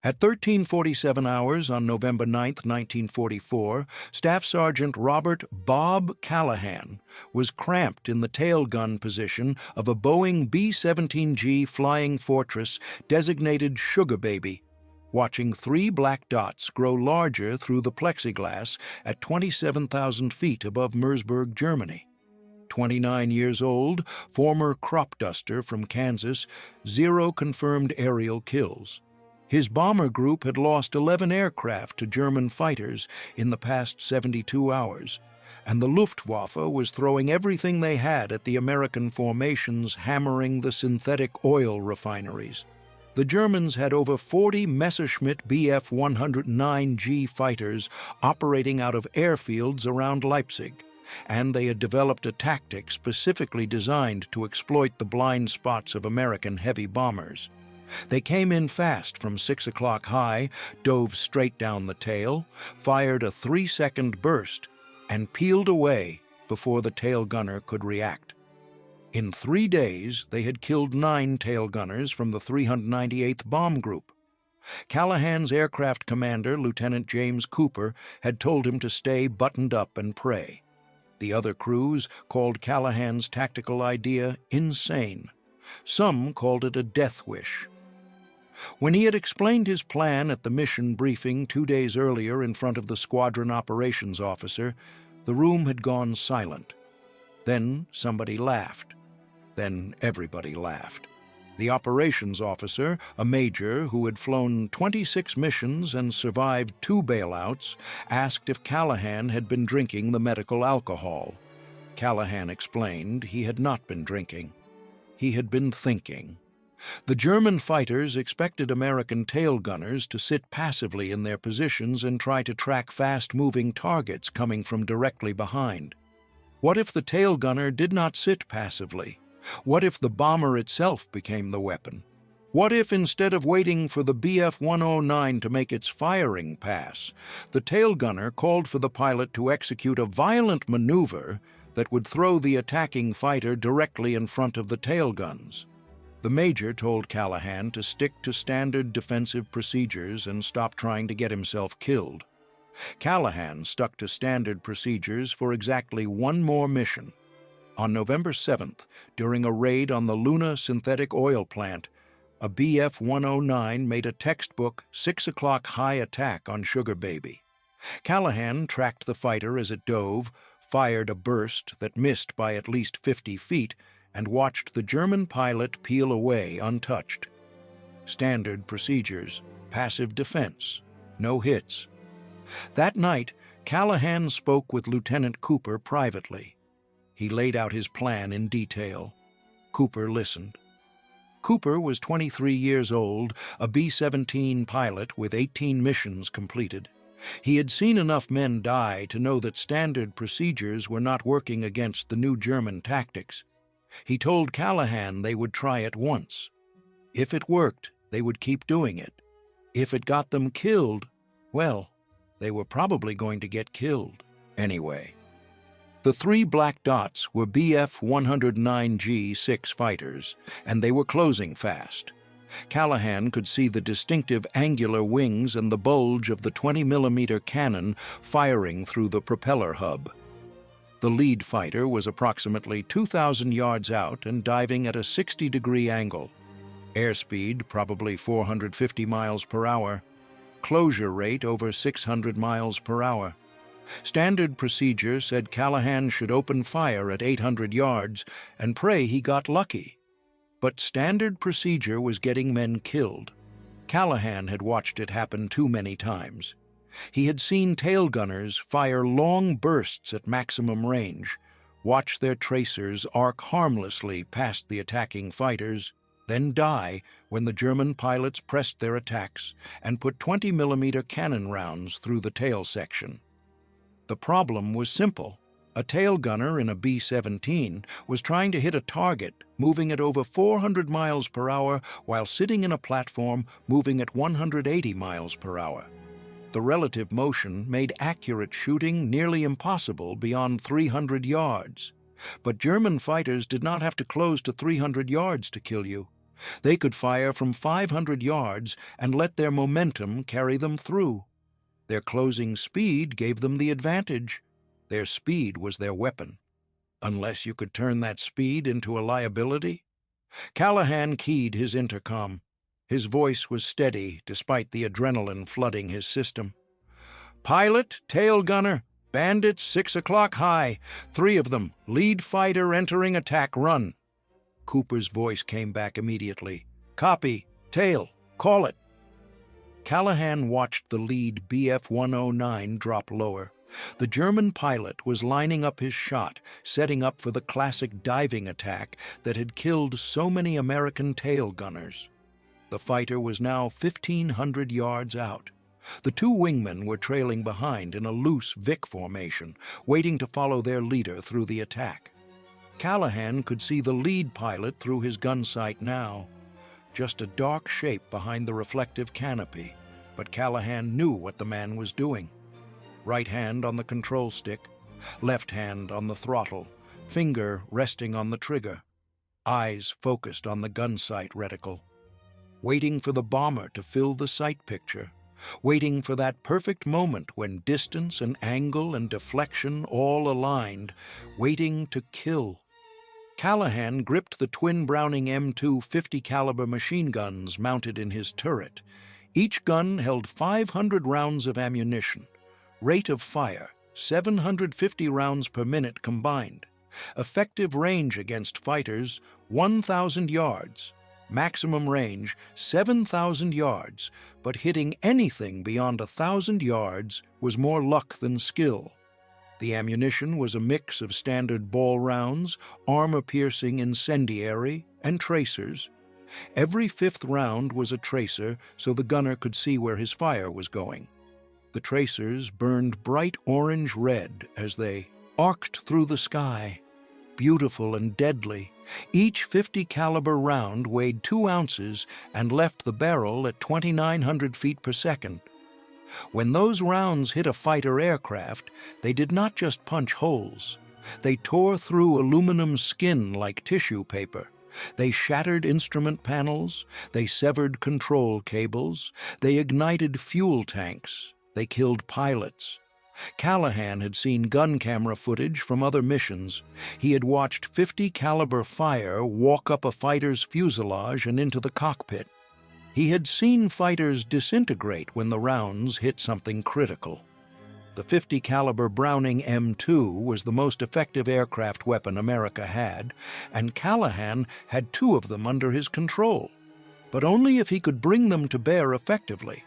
At 13:47 hours on November 9, 1944, Staff Sergeant Robert "Bob" Callahan was cramped in the tail gun position of a Boeing B-17G Flying Fortress designated Sugar Baby, watching three black dots grow larger through the plexiglass at 27,000 feet above Mersburg, Germany. 29 years old, former crop duster from Kansas, 0 confirmed aerial kills. His bomber group had lost 11 aircraft to German fighters in the past 72 hours, and the Luftwaffe was throwing everything they had at the American formations, hammering the synthetic oil refineries. The Germans had over 40 Messerschmitt Bf-109G fighters operating out of airfields around Leipzig, and they had developed a tactic specifically designed to exploit the blind spots of American heavy bombers. They came in fast from 6 o'clock high, dove straight down the tail, fired a 3-second burst, and peeled away before the tail gunner could react. In 3 days, they had killed 9 tail gunners from the 398th Bomb Group. Callahan's aircraft commander, Lieutenant James Cooper, had told him to stay buttoned up and pray. The other crews called Callahan's tactical idea insane. Some called it a death wish. When he had explained his plan at the mission briefing 2 days earlier in front of the squadron operations officer, the room had gone silent. Then somebody laughed. Then everybody laughed. The operations officer, a major who had flown 26 missions and survived 2 bailouts, asked if Callahan had been drinking the medical alcohol. Callahan explained he had not been drinking. He had been thinking. The German fighters expected American tail gunners to sit passively in their positions and try to track fast-moving targets coming from directly behind. What if the tail gunner did not sit passively? What if the bomber itself became the weapon? What if, instead of waiting for the Bf-109 to make its firing pass, the tail gunner called for the pilot to execute a violent maneuver that would throw the attacking fighter directly in front of the tail guns? The major told Callahan to stick to standard defensive procedures and stop trying to get himself killed. Callahan stuck to standard procedures for exactly 1 more mission. On November 7th, during a raid on the Luna synthetic oil plant, a Bf-109 made a textbook 6 o'clock high attack on Sugar Baby. Callahan tracked the fighter as it dove, fired a burst that missed by at least 50 feet, and watched the German pilot peel away untouched. Standard procedures, passive defense, no hits. That night, Callahan spoke with Lieutenant Cooper privately. He laid out his plan in detail. Cooper listened. Cooper was 23 years old, a B-17 pilot with 18 missions completed. He had seen enough men die to know that standard procedures were not working against the new German tactics. He told Callahan they would try it once. If it worked, they would keep doing it. If it got them killed, well, they were probably going to get killed anyway. The 3 black dots were Bf-109G-6 fighters, and they were closing fast. Callahan could see the distinctive angular wings and the bulge of the 20mm cannon firing through the propeller hub. The lead fighter was approximately 2,000 yards out and diving at a 60-degree angle. Airspeed probably 450 miles per hour. Closure rate over 600 miles per hour. Standard procedure said Callahan should open fire at 800 yards and pray he got lucky. But standard procedure was getting men killed. Callahan had watched it happen too many times. He had seen tail gunners fire long bursts at maximum range, watch their tracers arc harmlessly past the attacking fighters, then die when the German pilots pressed their attacks and put 20mm cannon rounds through the tail section. The problem was simple. A tail gunner in a B-17 was trying to hit a target moving at over 400 miles per hour while sitting in a platform moving at 180 miles per hour. The relative motion made accurate shooting nearly impossible beyond 300 yards. But German fighters did not have to close to 300 yards to kill you. They could fire from 500 yards and let their momentum carry them through. Their closing speed gave them the advantage. Their speed was their weapon. Unless you could turn that speed into a liability. Callahan keyed his intercom. His voice was steady despite the adrenaline flooding his system. "Pilot, tail gunner, bandits 6 o'clock high. 3 of them, lead fighter entering attack run." Cooper's voice came back immediately. "Copy. Tail. Call it." Callahan watched the lead Bf-109 drop lower. The German pilot was lining up his shot, setting up for the classic diving attack that had killed so many American tail gunners. The fighter was now 1,500 yards out. The 2 wingmen were trailing behind in a loose Vic formation, waiting to follow their leader through the attack. Callahan could see the lead pilot through his gun sight now. Just a dark shape behind the reflective canopy, but Callahan knew what the man was doing. Right hand on the control stick, left hand on the throttle, finger resting on the trigger, eyes focused on the gun sight reticle. Waiting for the bomber to fill the sight picture, waiting for that perfect moment when distance and angle and deflection all aligned, waiting to kill. Callahan gripped the twin Browning M2 50 caliber machine guns mounted in his turret. Each gun held 500 rounds of ammunition. Rate of fire, 750 rounds per minute combined. Effective range against fighters, 1,000 yards. Maximum range, 7,000 yards, but hitting anything beyond 1,000 yards was more luck than skill. The ammunition was a mix of standard ball rounds, armor-piercing incendiary, and tracers. Every 5th round was a tracer so the gunner could see where his fire was going. The tracers burned bright orange-red as they arced through the sky, beautiful and deadly. Each 50 caliber round weighed 2 ounces and left the barrel at 2,900 feet per second. When those rounds hit a fighter aircraft, they did not just punch holes. They tore through aluminum skin like tissue paper. They shattered instrument panels. They severed control cables. They ignited fuel tanks. They killed pilots. Callahan had seen gun camera footage from other missions. He had watched 50 caliber fire walk up a fighter's fuselage and into the cockpit. He had seen fighters disintegrate when the rounds hit something critical. The 50 caliber Browning M2 was the most effective aircraft weapon America had, and Callahan had 2 of them under his control, but only if he could bring them to bear effectively.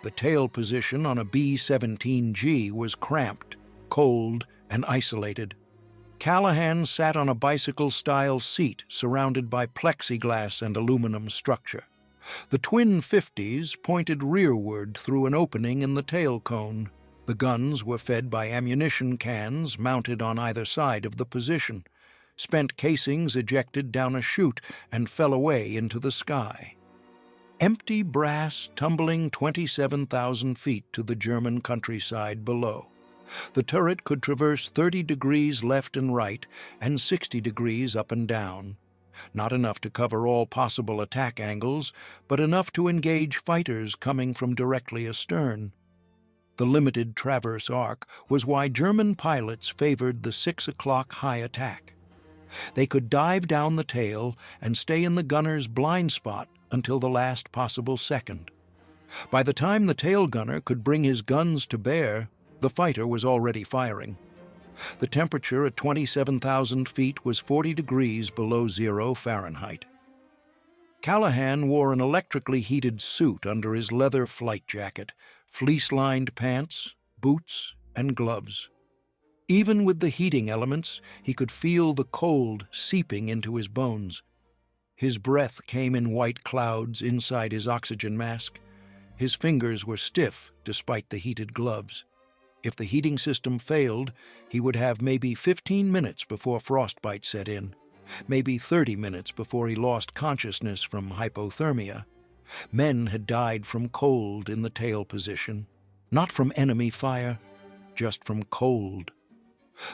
The tail position on a B-17G was cramped, cold, and isolated. Callahan sat on a bicycle-style seat surrounded by plexiglass and aluminum structure. The twin 50s pointed rearward through an opening in the tail cone. The guns were fed by ammunition cans mounted on either side of the position. Spent casings ejected down a chute and fell away into the sky. Empty brass tumbling 27,000 feet to the German countryside below. The turret could traverse 30 degrees left and right and 60 degrees up and down. Not enough to cover all possible attack angles, but enough to engage fighters coming from directly astern. The limited traverse arc was why German pilots favored the 6 o'clock high attack. They could dive down the tail and stay in the gunner's blind spot until the last possible second. By the time the tail gunner could bring his guns to bear, the fighter was already firing. The temperature at 27,000 feet was 40 degrees below 0 Fahrenheit. Callahan wore an electrically heated suit under his leather flight jacket, fleece-lined pants, boots, and gloves. Even with the heating elements, he could feel the cold seeping into his bones. His breath came in white clouds inside his oxygen mask. His fingers were stiff despite the heated gloves. If the heating system failed, he would have maybe 15 minutes before frostbite set in, maybe 30 minutes before he lost consciousness from hypothermia. Men had died from cold in the tail position, not from enemy fire, just from cold.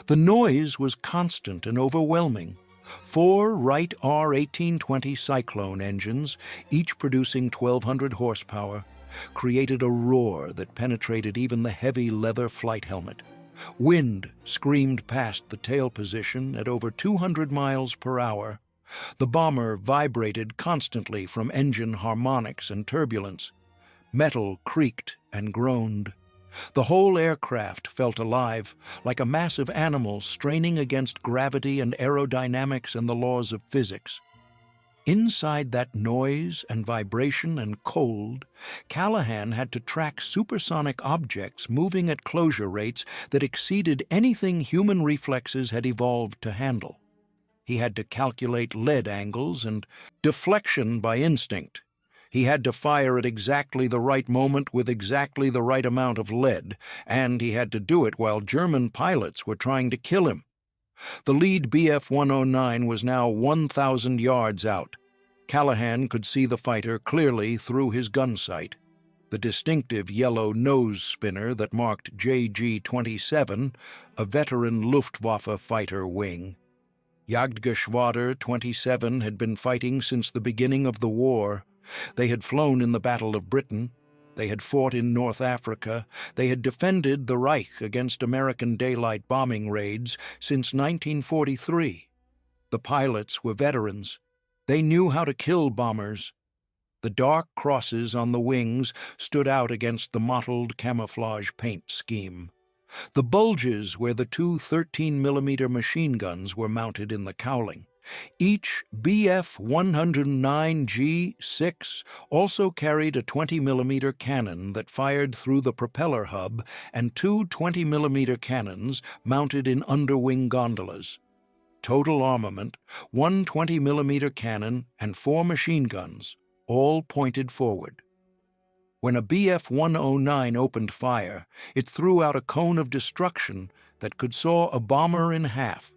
The noise was constant and overwhelming. Four Wright R-1820 Cyclone engines, each producing 1,200 horsepower, created a roar that penetrated even the heavy leather flight helmet. Wind screamed past the tail position at over 200 miles per hour. The bomber vibrated constantly from engine harmonics and turbulence. Metal creaked and groaned. The whole aircraft felt alive, like a massive animal straining against gravity and aerodynamics and the laws of physics. Inside that noise and vibration and cold, Callahan had to track supersonic objects moving at closure rates that exceeded anything human reflexes had evolved to handle. He had to calculate lead angles and deflection by instinct. He had to fire at exactly the right moment with exactly the right amount of lead, and he had to do it while German pilots were trying to kill him. The lead Bf-109 was now 1,000 yards out. Callahan could see the fighter clearly through his gun sight. The distinctive yellow nose spinner that marked JG-27, a veteran Luftwaffe fighter wing. Jagdgeschwader 27 had been fighting since the beginning of the war. They had flown in the Battle of Britain. They had fought in North Africa. They had defended the Reich against American daylight bombing raids since 1943. The pilots were veterans. They knew how to kill bombers. The dark crosses on the wings stood out against the mottled camouflage paint scheme. The bulges where the two 13mm machine guns were mounted in the cowling. Each Bf-109G6 also carried a 20mm cannon that fired through the propeller hub and two 20mm cannons mounted in underwing gondolas. Total armament, one 20mm cannon and 4 machine guns, all pointed forward. When a Bf-109 opened fire, it threw out a cone of destruction that could saw a bomber in half.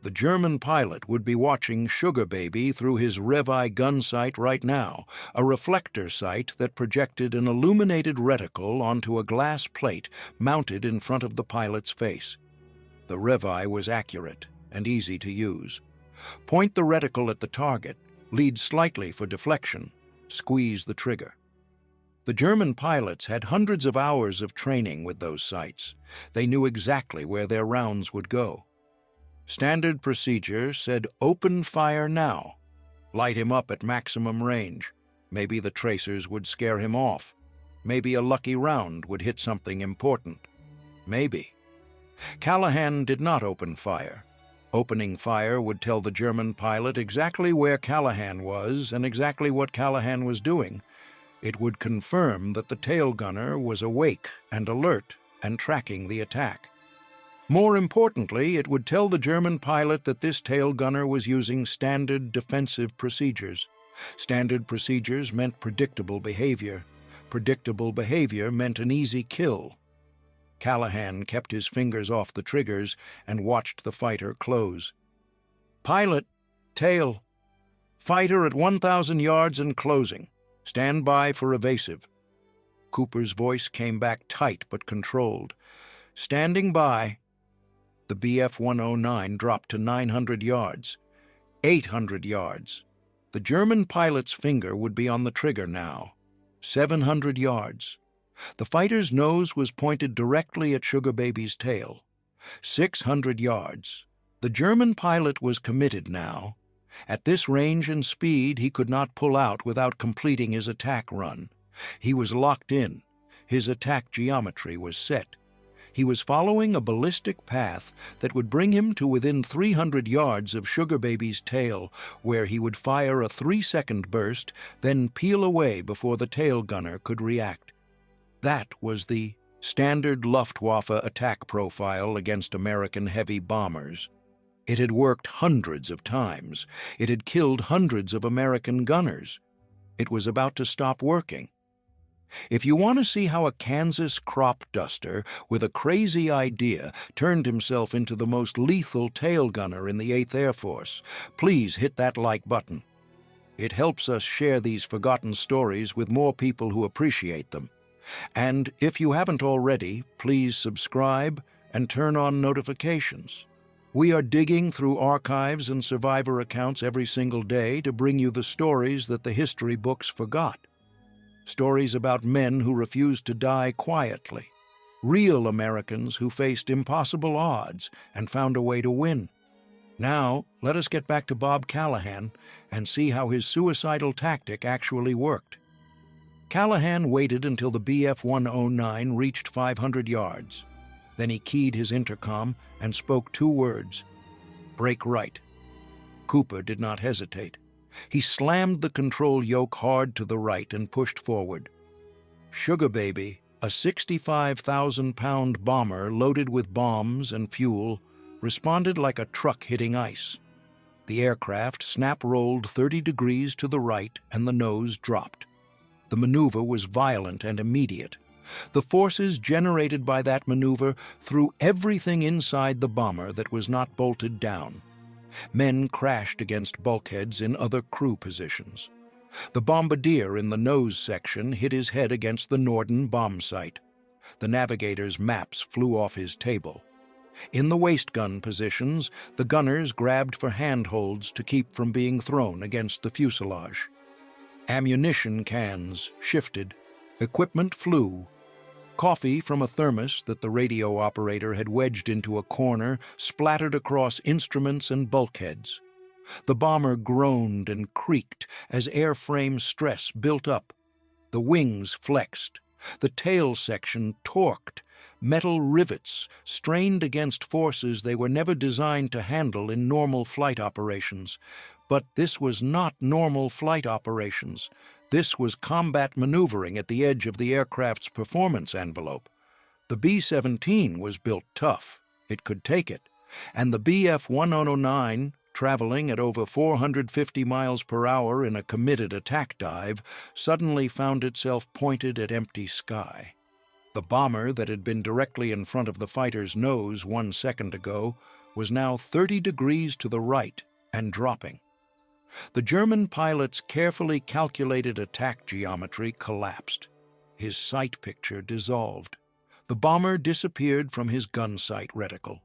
The German pilot would be watching Sugar Baby through his Revi gun sight right now, a reflector sight that projected an illuminated reticle onto a glass plate mounted in front of the pilot's face. The Revi was accurate and easy to use. Point the reticle at the target, lead slightly for deflection, squeeze the trigger. The German pilots had hundreds of hours of training with those sights. They knew exactly where their rounds would go. Standard procedure said open fire now. Light him up at maximum range. Maybe the tracers would scare him off. Maybe a lucky round would hit something important. Maybe. Callahan did not open fire. Opening fire would tell the German pilot exactly where Callahan was and exactly what Callahan was doing. It would confirm that the tail gunner was awake and alert and tracking the attack. More importantly, it would tell the German pilot that this tail gunner was using standard defensive procedures. Standard procedures meant predictable behavior. Predictable behavior meant an easy kill. Callahan kept his fingers off the triggers and watched the fighter close. Pilot, tail. Fighter at 1,000 yards and closing. Stand by for evasive. Cooper's voice came back tight but controlled. Standing by. The Bf-109 dropped to 900 yards. 800 yards. The German pilot's finger would be on the trigger now. 700 yards. The fighter's nose was pointed directly at Sugar Baby's tail. 600 yards. The German pilot was committed now. At this range and speed, he could not pull out without completing his attack run. He was locked in. His attack geometry was set. He was following a ballistic path that would bring him to within 300 yards of Sugar Baby's tail, where he would fire a 3-second burst, then peel away before the tail gunner could react. That was the standard Luftwaffe attack profile against American heavy bombers. It had worked hundreds of times. It had killed hundreds of American gunners. It was about to stop working. If you want to see how a Kansas crop duster with a crazy idea turned himself into the most lethal tail gunner in the 8th Air Force, please hit that like button. It helps us share these forgotten stories with more people who appreciate them. And if you haven't already, please subscribe and turn on notifications. We are digging through archives and survivor accounts every single day to bring you the stories that the history books forgot. Stories about men who refused to die quietly. Real Americans who faced impossible odds and found a way to win. Now, let us get back to Bob Callahan and see how his suicidal tactic actually worked. Callahan waited until the Bf-109 reached 500 yards. Then he keyed his intercom and spoke 2 words: "Brake right." Cooper did not hesitate. He slammed the control yoke hard to the right and pushed forward. Sugar Baby, a 65,000-pound bomber loaded with bombs and fuel, responded like a truck hitting ice. The aircraft snap-rolled 30 degrees to the right and the nose dropped. The maneuver was violent and immediate. The forces generated by that maneuver threw everything inside the bomber that was not bolted down. Men crashed against bulkheads in other crew positions. The bombardier in the nose section hit his head against the Norden bomb site. The navigator's maps flew off his table. In the waist gun positions, the gunners grabbed for handholds to keep from being thrown against the fuselage. Ammunition cans shifted. Equipment flew. Coffee from a thermos that the radio operator had wedged into a corner splattered across instruments and bulkheads. The bomber groaned and creaked as airframe stress built up. The wings flexed. The tail section torqued. Metal rivets strained against forces they were never designed to handle in normal flight operations. But this was not normal flight operations. This was combat maneuvering at the edge of the aircraft's performance envelope. The B-17 was built tough. It could take it. And the Bf-109, traveling at over 450 miles per hour in a committed attack dive, suddenly found itself pointed at empty sky. The bomber that had been directly in front of the fighter's nose 1 second ago was now 30 degrees to the right and dropping. The German pilot's carefully calculated attack geometry collapsed. His sight picture dissolved. The bomber disappeared from his gun sight reticle.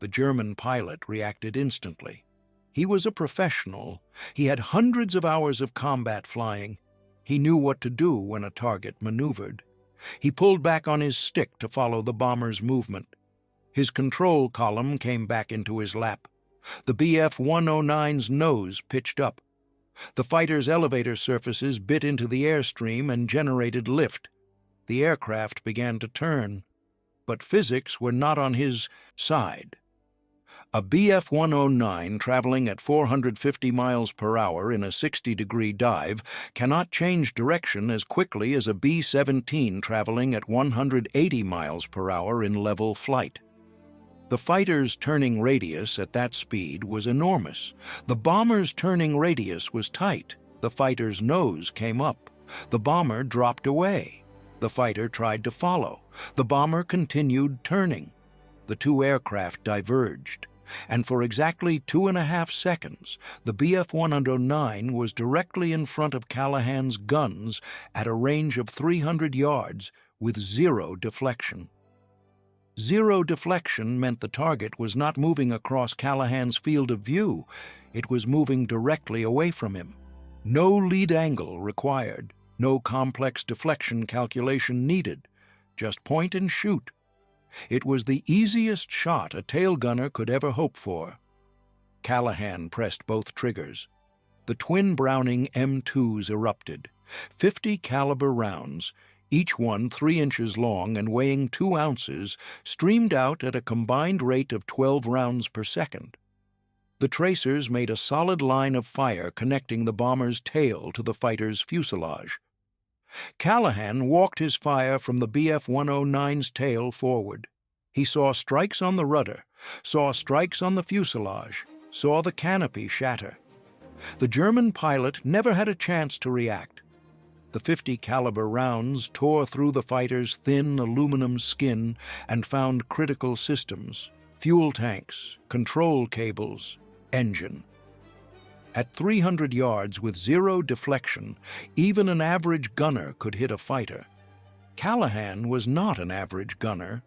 The German pilot reacted instantly. He was a professional. He had hundreds of hours of combat flying. He knew what to do when a target maneuvered. He pulled back on his stick to follow the bomber's movement. His control column came back into his lap. The Bf-109's nose pitched up. The fighter's elevator surfaces bit into the airstream and generated lift. The aircraft began to turn. But physics were not on his side. A Bf-109 traveling at 450 miles per hour in a 60-degree dive cannot change direction as quickly as a B-17 traveling at 180 miles per hour in level flight. The fighter's turning radius at that speed was enormous. The bomber's turning radius was tight. The fighter's nose came up. The bomber dropped away. The fighter tried to follow. The bomber continued turning. The 2 aircraft diverged. And for exactly 2.5 seconds, the Bf-109 was directly in front of Callahan's guns at a range of 300 yards with 0 deflection. 0 deflection meant the target was not moving across Callahan's field of view. It was moving directly away from him. No lead angle required, no complex deflection calculation needed. Just point and shoot. It was the easiest shot a tail gunner could ever hope for. Callahan pressed both triggers. The twin Browning M2s erupted. 50 caliber rounds, each one 3 inches long and weighing 2 ounces, streamed out at a combined rate of 12 rounds per second. The tracers made a solid line of fire connecting the bomber's tail to the fighter's fuselage. Callahan walked his fire from the Bf-109's tail forward. He saw strikes on the rudder, saw strikes on the fuselage, saw the canopy shatter. The German pilot never had a chance to react. The 50 caliber rounds tore through the fighter's thin aluminum skin and found critical systems, fuel tanks, control cables, engine. At 300 yards with 0 deflection, even an average gunner could hit a fighter. Callahan was not an average gunner.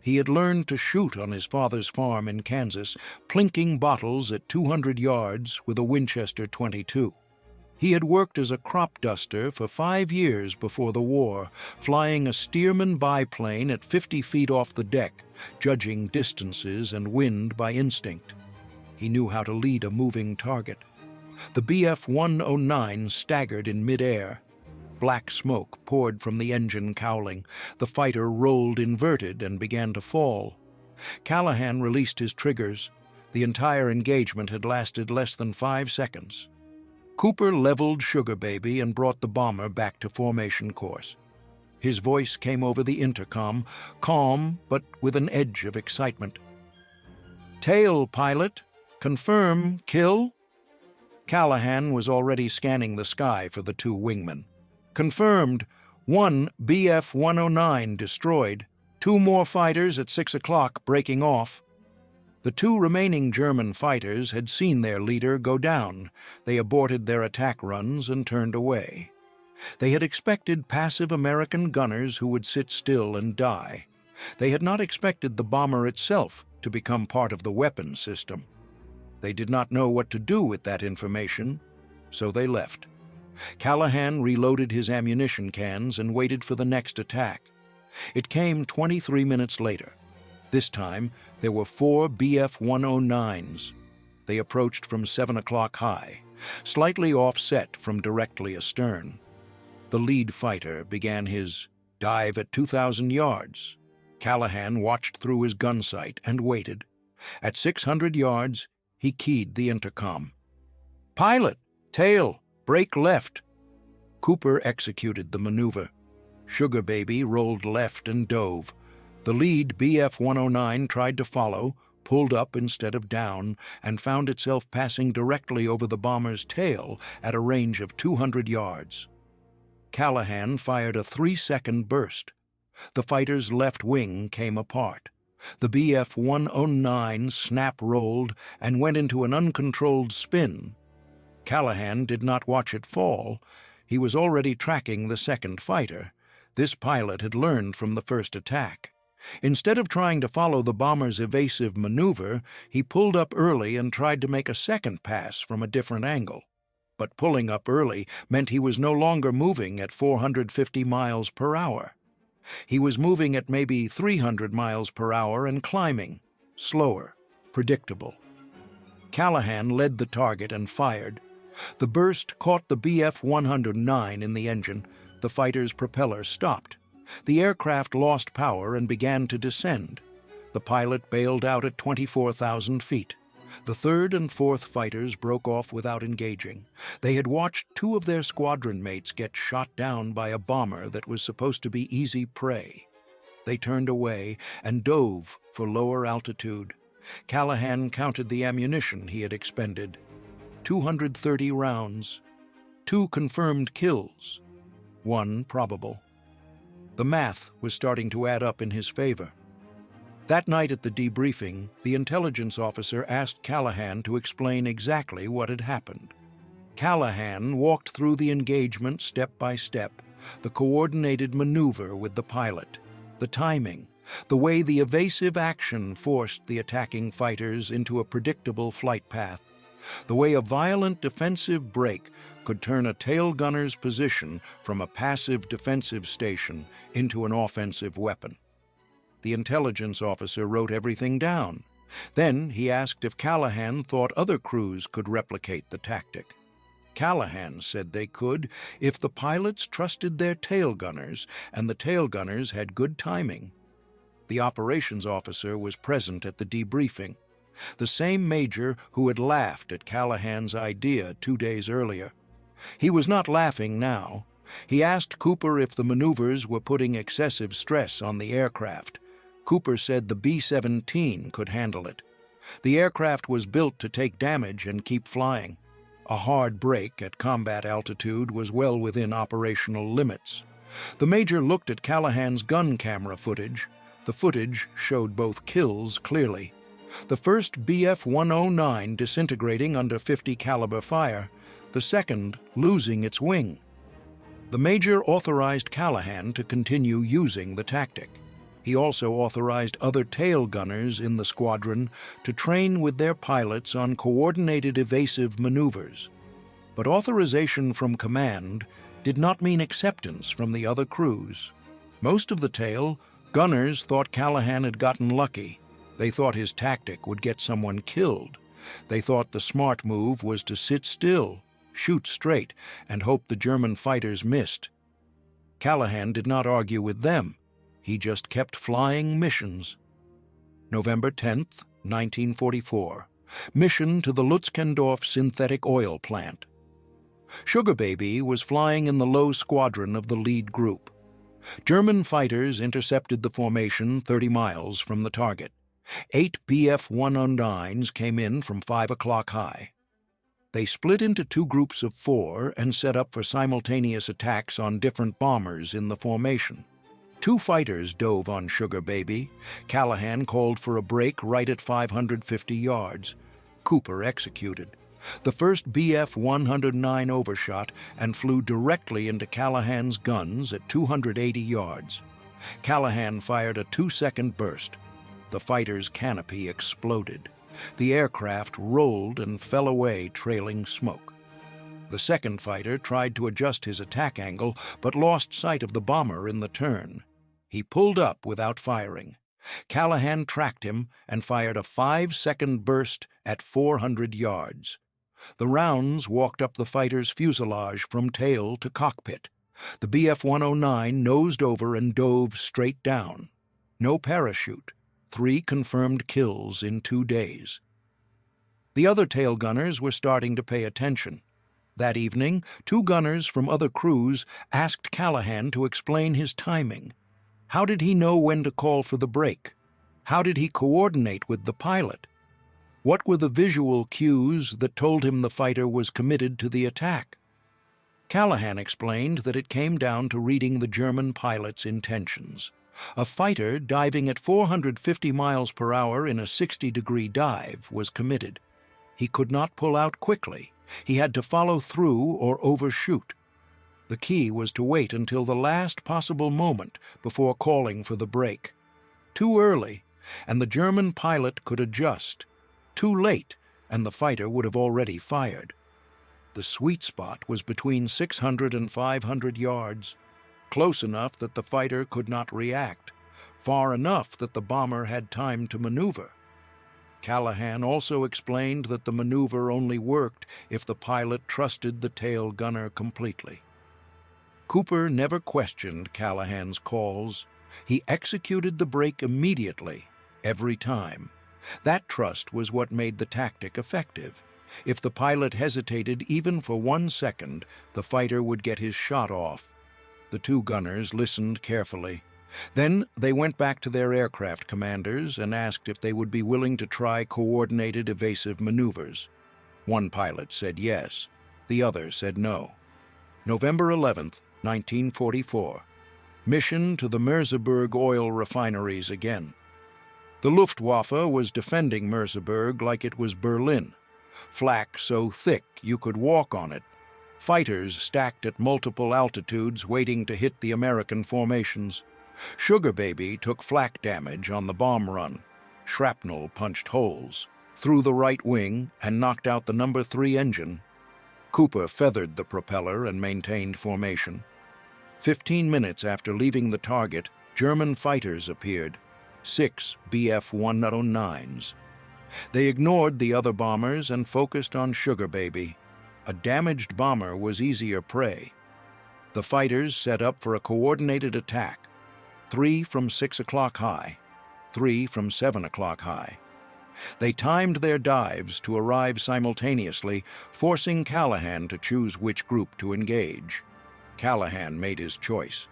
He had learned to shoot on his father's farm in Kansas, plinking bottles at 200 yards with a Winchester .22. He had worked as a crop duster for 5 years before the war, flying a Stearman biplane at 50 feet off the deck, judging distances and wind by instinct. He knew how to lead a moving target. The Bf-109 staggered in midair. Black smoke poured from the engine cowling. The fighter rolled inverted and began to fall. Callahan released his triggers. The entire engagement had lasted less than 5 seconds. Cooper leveled Sugar Baby and brought the bomber back to formation course. His voice came over the intercom, calm but with an edge of excitement. "Tail, pilot. Confirm kill?" Callahan was already scanning the sky for the 2 wingmen. "Confirmed. 1 Bf-109 destroyed. 2 more fighters at 6 o'clock breaking off." The 2 remaining German fighters had seen their leader go down. They aborted their attack runs and turned away. They had expected passive American gunners who would sit still and die. They had not expected the bomber itself to become part of the weapon system. They did not know what to do with that information, so they left. Callahan reloaded his ammunition cans and waited for the next attack. It came 23 minutes later. This time, there were 4 Bf-109s. They approached from 7 o'clock high, slightly offset from directly astern. The lead fighter began his dive at 2,000 yards. Callahan watched through his gun sight and waited. At 600 yards, he keyed the intercom. "Pilot, tail, brake left." Cooper executed the maneuver. Sugar Baby rolled left and dove. The lead Bf-109 tried to follow, pulled up instead of down, and found itself passing directly over the bomber's tail at a range of 200 yards. Callahan fired a 3-second burst. The fighter's left wing came apart. The Bf-109 snap-rolled and went into an uncontrolled spin. Callahan did not watch it fall. He was already tracking the second fighter. This pilot had learned from the first attack. Instead of trying to follow the bomber's evasive maneuver, he pulled up early and tried to make a second pass from a different angle. But pulling up early meant he was no longer moving at 450 miles per hour. He was moving at maybe 300 miles per hour and climbing, slower, predictable. Callahan led the target and fired. The burst caught the Bf-109 in the engine. The fighter's propeller stopped. The aircraft lost power and began to descend. The pilot bailed out at 24,000 feet. The third and fourth fighters broke off without engaging. They had watched 2 of their squadron mates get shot down by a bomber that was supposed to be easy prey. They turned away and dove for lower altitude. Callahan counted the ammunition he had expended. 230 rounds. 2 confirmed kills. 1 probable. The math was starting to add up in his favor. That night at the debriefing, the intelligence officer asked Callahan to explain exactly what had happened. Callahan walked through the engagement step by step, the coordinated maneuver with the pilot, the timing, the way the evasive action forced the attacking fighters into a predictable flight path, the way a violent defensive break could turn a tail gunner's position from a passive defensive station into an offensive weapon. The intelligence officer wrote everything down. Then he asked if Callahan thought other crews could replicate the tactic. Callahan said they could if the pilots trusted their tail gunners and the tail gunners had good timing. The operations officer was present at the debriefing, the same major who had laughed at Callahan's idea 2 days earlier. He was not laughing now. He asked Cooper if the maneuvers were putting excessive stress on the aircraft. Cooper said the B-17 could handle it. The aircraft was built to take damage and keep flying. A hard break at combat altitude was well within operational limits. The major looked at Callahan's gun camera footage. The footage showed both kills clearly. The first Bf-109 disintegrating under 50 caliber fire, the second losing its wing. The major authorized Callahan to continue using the tactic. He also authorized other tail gunners in the squadron to train with their pilots on coordinated evasive maneuvers. But authorization from command did not mean acceptance from the other crews. Most of the tail gunners thought Callahan had gotten lucky. They thought his tactic would get someone killed. They thought the smart move was to sit still, shoot straight, and hope the German fighters missed. Callahan did not argue with them. He just kept flying missions. November 10th, 1944. Mission to the Lutskendorf synthetic oil plant. Sugar Baby was flying in the low squadron of the lead group. German fighters intercepted the formation 30 miles from the target. 8 Bf-109s came in from 5 o'clock high. They split into 2 groups of 4 and set up for simultaneous attacks on different bombers in the formation. 2 fighters dove on Sugar Baby. Callahan called for a break right at 550 yards. Cooper executed. The first Bf-109 overshot and flew directly into Callahan's guns at 280 yards. Callahan fired a 2-second burst. The fighter's canopy exploded. The aircraft rolled and fell away, trailing smoke. The second fighter tried to adjust his attack angle, but lost sight of the bomber in the turn. He pulled up without firing. Callahan tracked him and fired a 5-second burst at 400 yards. The rounds walked up the fighter's fuselage from tail to cockpit. The Bf-109 nosed over and dove straight down. No parachute. 3 confirmed kills in 2 days. The other tail gunners were starting to pay attention. That evening, 2 gunners from other crews asked Callahan to explain his timing. How did he know when to call for the break? How did he coordinate with the pilot? What were the visual cues that told him the fighter was committed to the attack? Callahan explained that it came down to reading the German pilot's intentions. A fighter diving at 450 miles per hour in a 60-degree dive was committed. He could not pull out quickly. He had to follow through or overshoot. The key was to wait until the last possible moment before calling for the break. Too early, and the German pilot could adjust. Too late, and the fighter would have already fired. The sweet spot was between 600 and 500 yards, close enough that the fighter could not react, far enough that the bomber had time to maneuver. Callahan also explained that the maneuver only worked if the pilot trusted the tail gunner completely. Cooper never questioned Callahan's calls. He executed the break immediately, every time. That trust was what made the tactic effective. If the pilot hesitated even for 1 second, the fighter would get his shot off. The 2 gunners listened carefully. Then they went back to their aircraft commanders and asked if they would be willing to try coordinated evasive maneuvers. One pilot said yes. The other said no. November 11th, 1944. Mission to the Merseburg oil refineries again. The Luftwaffe was defending Merseburg like it was Berlin. Flak so thick you could walk on it. Fighters stacked at multiple altitudes waiting to hit the American formations. Sugar Baby took flak damage on the bomb run. Shrapnel punched holes through the right wing and knocked out the No. 3 engine. Cooper feathered the propeller and maintained formation. 15 minutes after leaving the target, German fighters appeared, 6 Bf-109s. They ignored the other bombers and focused on Sugar Baby. A damaged bomber was easier prey. The fighters set up for a coordinated attack, 3 from 6 o'clock high, 3 from 7 o'clock high. They timed their dives to arrive simultaneously, forcing Callahan to choose which group to engage. Callahan made his choice.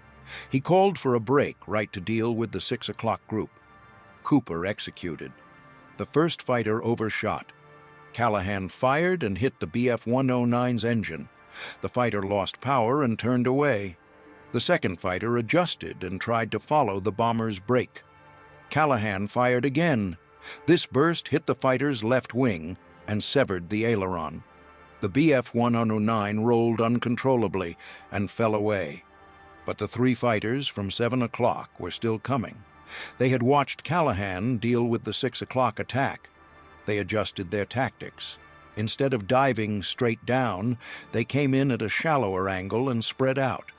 He called for a break right to deal with the 6 o'clock group. Cooper executed. The first fighter overshot. Callahan fired and hit the Bf-109's engine. The fighter lost power and turned away. The second fighter adjusted and tried to follow the bomber's break. Callahan fired again. This burst hit the fighter's left wing and severed the aileron. The Bf-109 rolled uncontrollably and fell away. But the 3 fighters from 7 o'clock were still coming. They had watched Callahan deal with the 6 o'clock attack. They adjusted their tactics. Instead of diving straight down, they came in at a shallower angle and spread out.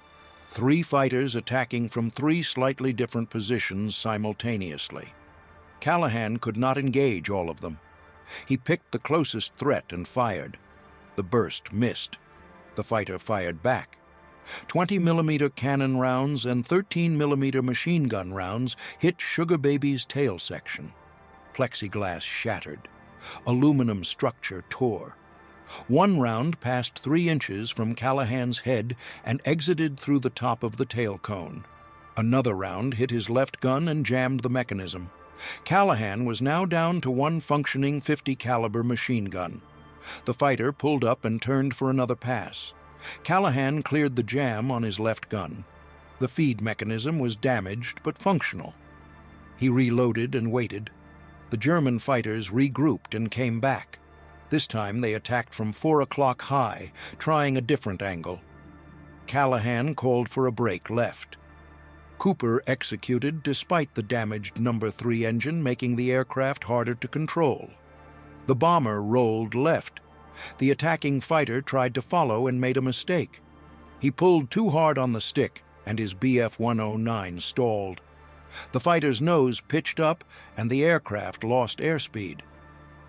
3 fighters attacking from 3 slightly different positions simultaneously. Callahan could not engage all of them. He picked the closest threat and fired. The burst missed. The fighter fired back. 20mm cannon rounds and 13mm machine gun rounds hit Sugar Baby's tail section. Plexiglass shattered. Aluminum structure tore. 1 round passed 3 inches from Callahan's head and exited through the top of the tail cone. Another round hit his left gun and jammed the mechanism. Callahan was now down to 1 functioning .50 caliber machine gun. The fighter pulled up and turned for another pass. Callahan cleared the jam on his left gun. The feed mechanism was damaged but functional. He reloaded and waited. The German fighters regrouped and came back. This time they attacked from 4 o'clock high, trying a different angle. Callahan called for a break left. Cooper executed despite the damaged No. 3 engine making the aircraft harder to control. The bomber rolled left. The attacking fighter tried to follow and made a mistake. He pulled too hard on the stick, and his Bf-109 stalled. The fighter's nose pitched up, and the aircraft lost airspeed.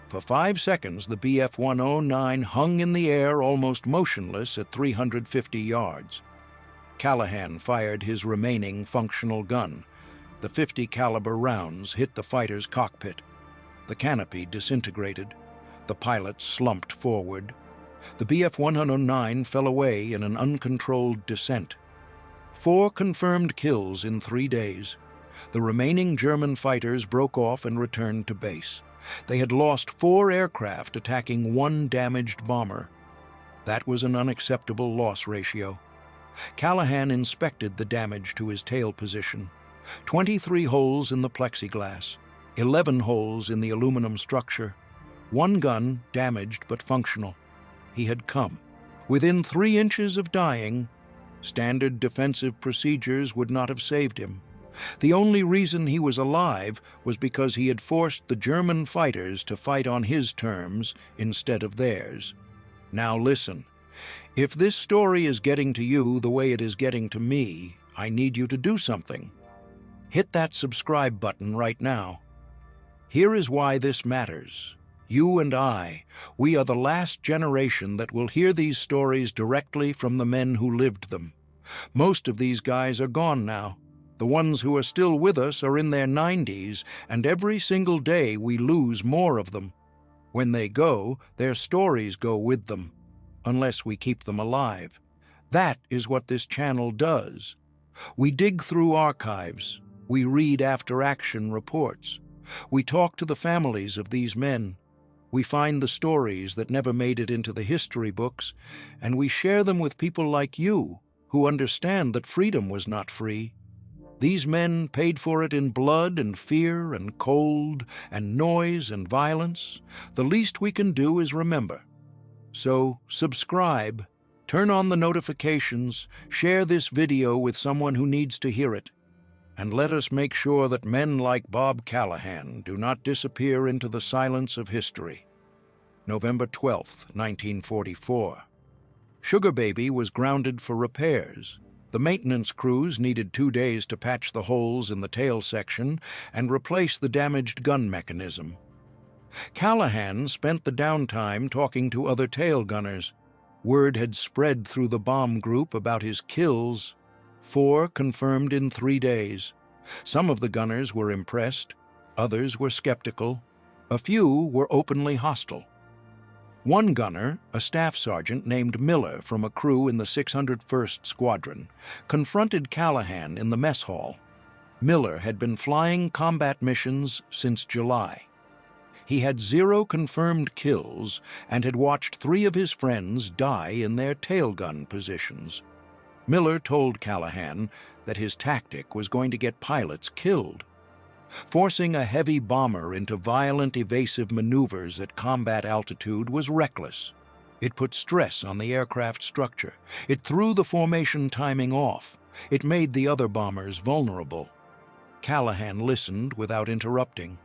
For 5 seconds, the Bf-109 hung in the air almost motionless at 350 yards. Callahan fired his remaining functional gun. The .50 caliber rounds hit the fighter's cockpit. The canopy disintegrated. The pilot slumped forward. The Bf-109 fell away in an uncontrolled descent. 4 confirmed kills in 3 days. The remaining German fighters broke off and returned to base. They had lost 4 aircraft attacking 1 damaged bomber. That was an unacceptable loss ratio. Callahan inspected the damage to his tail position. 23 holes in the plexiglass, 11 holes in the aluminum structure. 1 gun damaged but functional. He had come. Within 3 inches of dying, standard defensive procedures would not have saved him. The only reason he was alive was because he had forced the German fighters to fight on his terms instead of theirs. Now listen. If this story is getting to you the way it is getting to me, I need you to do something. Hit that subscribe button right now. Here is why this matters. You and I, we are the last generation that will hear these stories directly from the men who lived them. Most of these guys are gone now. The ones who are still with us are in their 90s, and every single day we lose more of them. When they go, their stories go with them, unless we keep them alive. That is what this channel does. We dig through archives. We read after-action reports. We talk to the families of these men. We find the stories that never made it into the history books, and we share them with people like you, who understand that freedom was not free. These men paid for it in blood and fear and cold and noise and violence. The least we can do is remember. So subscribe, turn on the notifications, share this video with someone who needs to hear it, and let us make sure that men like Bob Callahan do not disappear into the silence of history. November 12, 1944. Sugar Baby was grounded for repairs. The maintenance crews needed 2 days to patch the holes in the tail section and replace the damaged gun mechanism. Callahan spent the downtime talking to other tail gunners. Word had spread through the bomb group about his kills. 4 confirmed in 3 days. Some of the gunners were impressed. Others were skeptical. A few were openly hostile. One gunner, a staff sergeant named Miller from a crew in the 601st Squadron, confronted Callahan in the mess hall. Miller had been flying combat missions since July. He had 0 confirmed kills and had watched 3 of his friends die in their tail gun positions. Miller told Callahan that his tactic was going to get pilots killed. Forcing a heavy bomber into violent evasive maneuvers at combat altitude was reckless. It put stress on the aircraft structure. It threw the formation timing off. It made the other bombers vulnerable. Callahan listened without interrupting.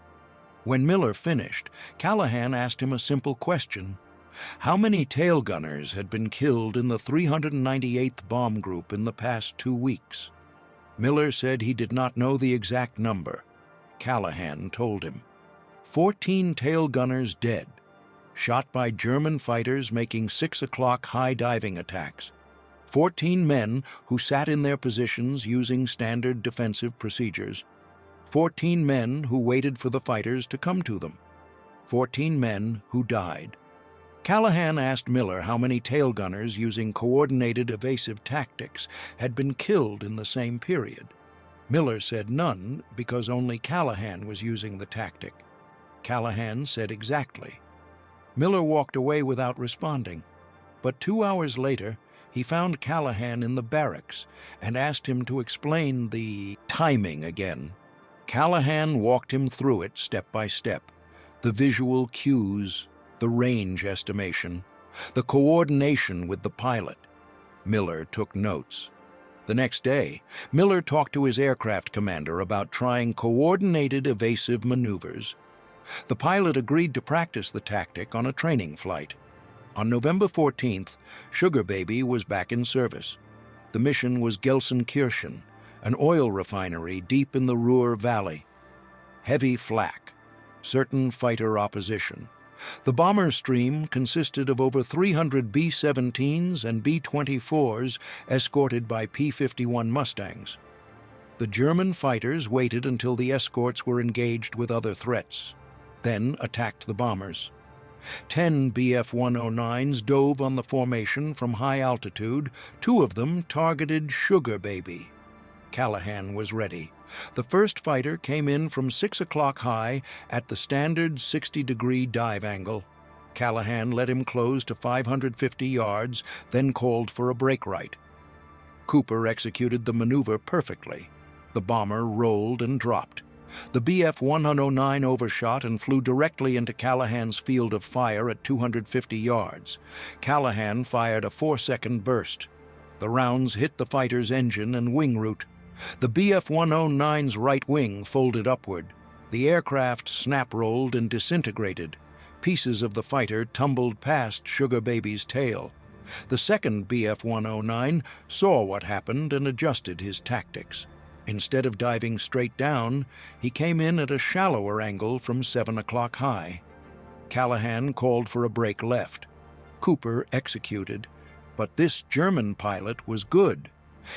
When Miller finished, Callahan asked him a simple question. How many tail gunners had been killed in the 398th Bomb Group in the past 2 weeks? Miller said he did not know the exact number. Callahan told him. 14 tail gunners dead, shot by German fighters making 6 o'clock high diving attacks. 14 men who sat in their positions using standard defensive procedures. 14 men who waited for the fighters to come to them. 14 men who died. Callahan asked Miller how many tail gunners using coordinated evasive tactics had been killed in the same period. Miller said none because only Callahan was using the tactic. Callahan said exactly. Miller walked away without responding, but 2 hours later, he found Callahan in the barracks and asked him to explain the timing again. Callahan walked him through it step by step, the visual cues, the range estimation, the coordination with the pilot. Miller took notes. The next day, Miller talked to his aircraft commander about trying coordinated evasive maneuvers. The pilot agreed to practice the tactic on a training flight. On November 14th, Sugar Baby was back in service. The mission was Gelsenkirchen, an oil refinery deep in the Ruhr Valley. Heavy flak, certain fighter opposition. The bomber stream consisted of over 300 B-17s and B-24s escorted by P-51 Mustangs. The German fighters waited until the escorts were engaged with other threats, then attacked the bombers. 10 Bf-109s dove on the formation from high altitude. 2 of them targeted Sugar Baby. Callahan was ready. The first fighter came in from 6 o'clock high at the standard 60-degree dive angle. Callahan let him close to 550 yards, then called for a break right. Cooper executed the maneuver perfectly. The bomber rolled and dropped. The Bf-109 overshot and flew directly into Callahan's field of fire at 250 yards. Callahan fired a 4-second burst. The rounds hit the fighter's engine and wing root. The Bf-109's right wing folded upward. The aircraft snap-rolled and disintegrated. Pieces of the fighter tumbled past Sugar Baby's tail. The second Bf-109 saw what happened and adjusted his tactics. Instead of diving straight down, he came in at a shallower angle from 7 o'clock high. Callahan called for a break left. Cooper executed, but this German pilot was good.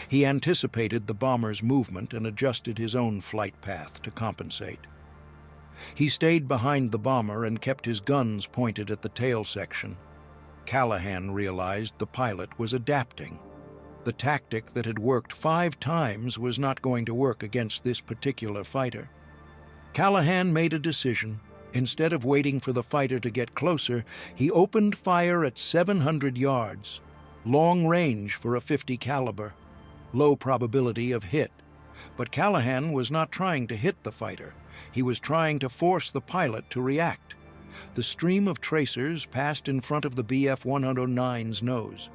He anticipated the bomber's movement and adjusted his own flight path to compensate. He stayed behind the bomber and kept his guns pointed at the tail section. Callahan realized the pilot was adapting. The tactic that had worked 5 times was not going to work against this particular fighter. Callahan made a decision. Instead of waiting for the fighter to get closer, he opened fire at 700 yards. Long range for a .50 caliber. Low probability of hit. But Callahan was not trying to hit the fighter. He was trying to force the pilot to react. The stream of tracers passed in front of the Bf-109's nose.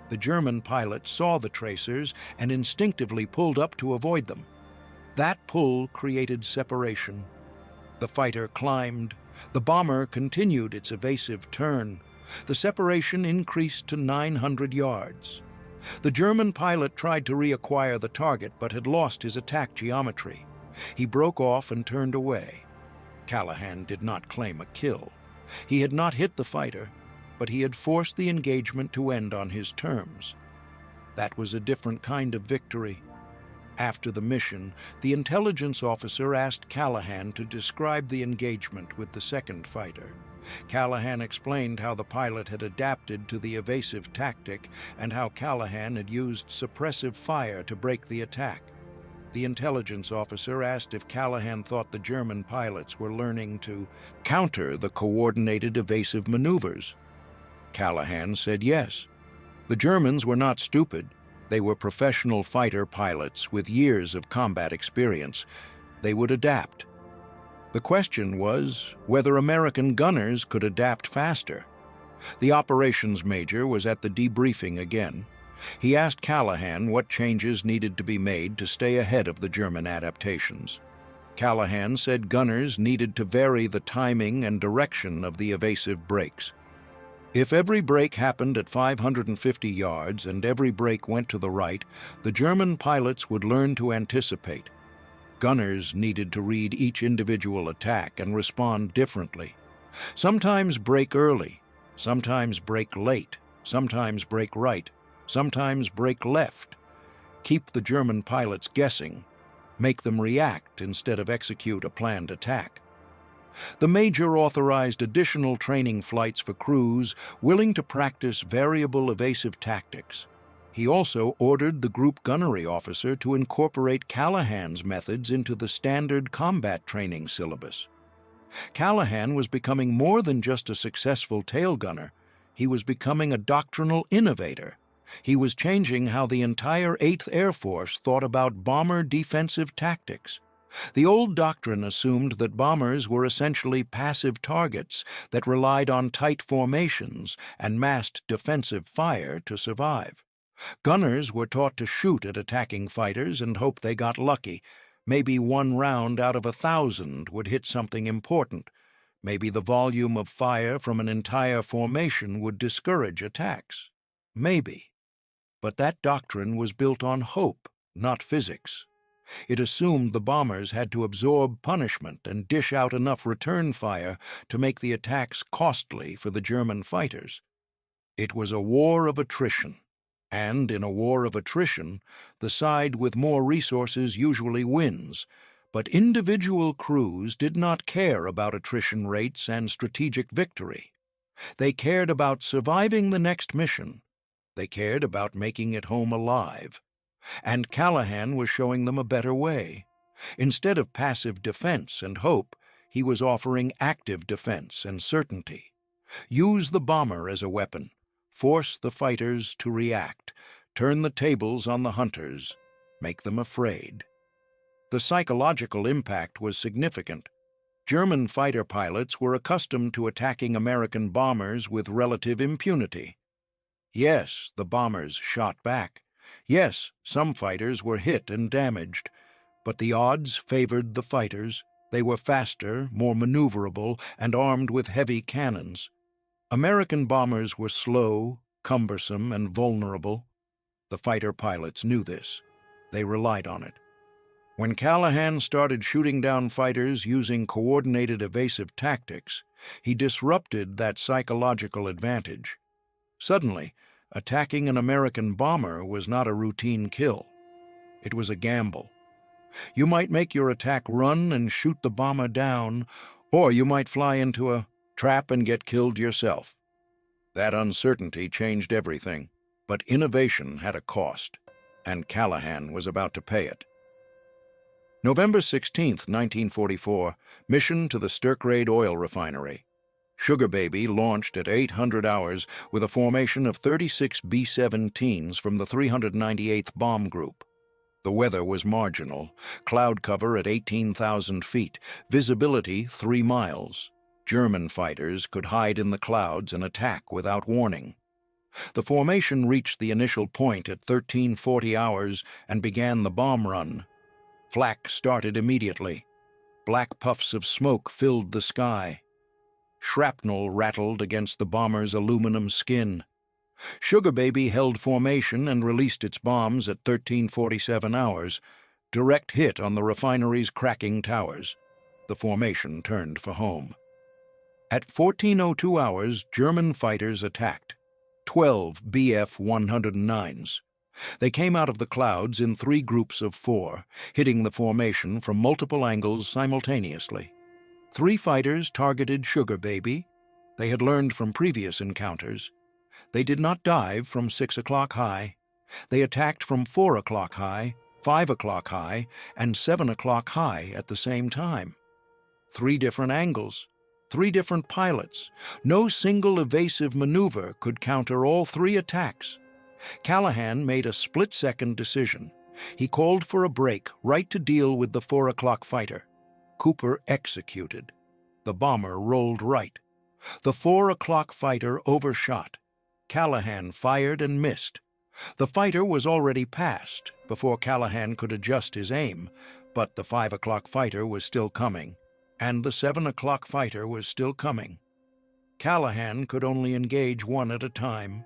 The German pilot saw the tracers and instinctively pulled up to avoid them. That pull created separation. The fighter climbed. The bomber continued its evasive turn. The separation increased to 900 yards. The German pilot tried to reacquire the target but had lost his attack geometry. He broke off and turned away. Callahan did not claim a kill. He had not hit the fighter, but he had forced the engagement to end on his terms. That was a different kind of victory. After the mission, the intelligence officer asked Callahan to describe the engagement with the second fighter. Callahan explained how the pilot had adapted to the evasive tactic and how Callahan had used suppressive fire to break the attack. The intelligence officer asked if Callahan thought the German pilots were learning to counter the coordinated evasive maneuvers. Callahan said yes. The Germans were not stupid. They were professional fighter pilots with years of combat experience. They would adapt. The question was whether American gunners could adapt faster. The operations major was at the debriefing again. He asked Callahan what changes needed to be made to stay ahead of the German adaptations. Callahan said gunners needed to vary the timing and direction of the evasive breaks. If every break happened at 550 yards and every break went to the right, the German pilots would learn to anticipate. Gunners needed to read each individual attack and respond differently. Sometimes break early, sometimes break late, sometimes break right, sometimes break left. Keep the German pilots guessing. Make them react instead of execute a planned attack. The Major authorized additional training flights for crews willing to practice variable evasive tactics. He also ordered the group gunnery officer to incorporate Callahan's methods into the standard combat training syllabus. Callahan was becoming more than just a successful tail gunner. He was becoming a doctrinal innovator. He was changing how the entire 8th Air Force thought about bomber defensive tactics. The old doctrine assumed that bombers were essentially passive targets that relied on tight formations and massed defensive fire to survive. Gunners were taught to shoot at attacking fighters and hope they got lucky. Maybe one round out of 1,000 would hit something important. Maybe the volume of fire from an entire formation would discourage attacks. Maybe. But that doctrine was built on hope, not physics. It assumed the bombers had to absorb punishment and dish out enough return fire to make the attacks costly for the German fighters. It was a war of attrition, and in a war of attrition, the side with more resources usually wins. But individual crews did not care about attrition rates and strategic victory. They cared about surviving the next mission. They cared about making it home alive. And Callahan was showing them a better way. Instead of passive defense and hope, he was offering active defense and certainty. Use the bomber as a weapon. Force the fighters to react. Turn the tables on the hunters. Make them afraid. The psychological impact was significant. German fighter pilots were accustomed to attacking American bombers with relative impunity. Yes, the bombers shot back. Yes, some fighters were hit and damaged, but the odds favored the fighters. They were faster, more maneuverable, and armed with heavy cannons. American bombers were slow, cumbersome, and vulnerable. The fighter pilots knew this. They relied on it. When Callahan started shooting down fighters using coordinated evasive tactics, he disrupted that psychological advantage. Suddenly, attacking an American bomber was not a routine kill. It was a gamble. You might make your attack run and shoot the bomber down, or you might fly into a trap and get killed yourself. That uncertainty changed everything, but innovation had a cost, and Callahan was about to pay it. November 16, 1944, mission to the Sturkrade oil refinery. Sugar Baby launched at 800 hours with a formation of 36 B-17s from the 398th Bomb Group. The weather was marginal, cloud cover at 18,000 feet, visibility 3 miles. German fighters could hide in the clouds and attack without warning. The formation reached the initial point at 1340 hours and began the bomb run. Flak started immediately. Black puffs of smoke filled the sky. Shrapnel rattled against the bomber's aluminum skin. Sugar Baby held formation and released its bombs at 1347 hours. Direct hit on the refinery's cracking towers. The formation turned for home. At 1402 hours, German fighters attacked. 12 Bf-109s. They came out of the clouds in 3 groups of 4, hitting the formation from multiple angles simultaneously. 3 fighters targeted Sugar Baby. They had learned from previous encounters. They did not dive from 6 o'clock high. They attacked from 4 o'clock high, 5 o'clock high, and 7 o'clock high at the same time. 3 different angles, 3 different pilots. No single evasive maneuver could counter all 3 attacks. Callahan made a split-second decision. He called for a break right to deal with the 4 o'clock fighter. Cooper executed. The bomber rolled right. The 4 o'clock fighter overshot. Callahan fired and missed. The fighter was already past before Callahan could adjust his aim, But the 5 o'clock fighter was still coming, and the 7 o'clock fighter was still coming. Callahan could only engage one at a time.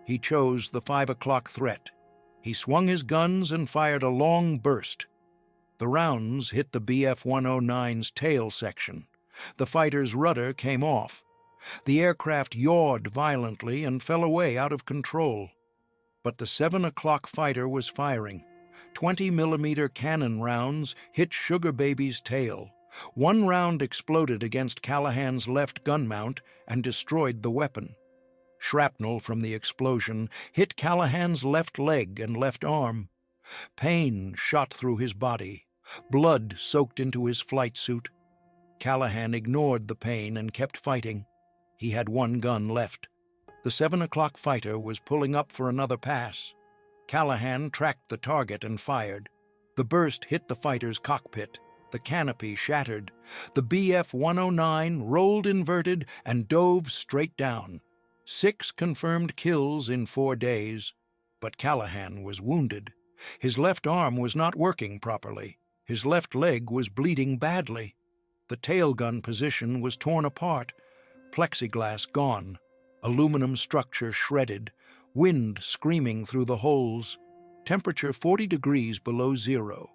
He chose the 5 o'clock threat. He swung his guns and fired a long burst. The rounds hit the Bf-109's tail section. The fighter's rudder came off. The aircraft yawed violently and fell away out of control. But the 7 o'clock fighter was firing. 20-millimeter cannon rounds hit Sugar Baby's tail. One round exploded against Callahan's left gun mount and destroyed the weapon. Shrapnel from the explosion hit Callahan's left leg and left arm. Pain shot through his body. Blood soaked into his flight suit. Callahan ignored the pain and kept fighting. He had one gun left. The 7 o'clock fighter was pulling up for another pass. Callahan tracked the target and fired. The burst hit the fighter's cockpit. The canopy shattered. The Bf-109 rolled inverted and dove straight down. 6 confirmed kills in 4 days. But Callahan was wounded. His left arm was not working properly. His left leg was bleeding badly. The tail gun position was torn apart. Plexiglass gone. Aluminum structure shredded. Wind screaming through the holes. Temperature 40 degrees below zero.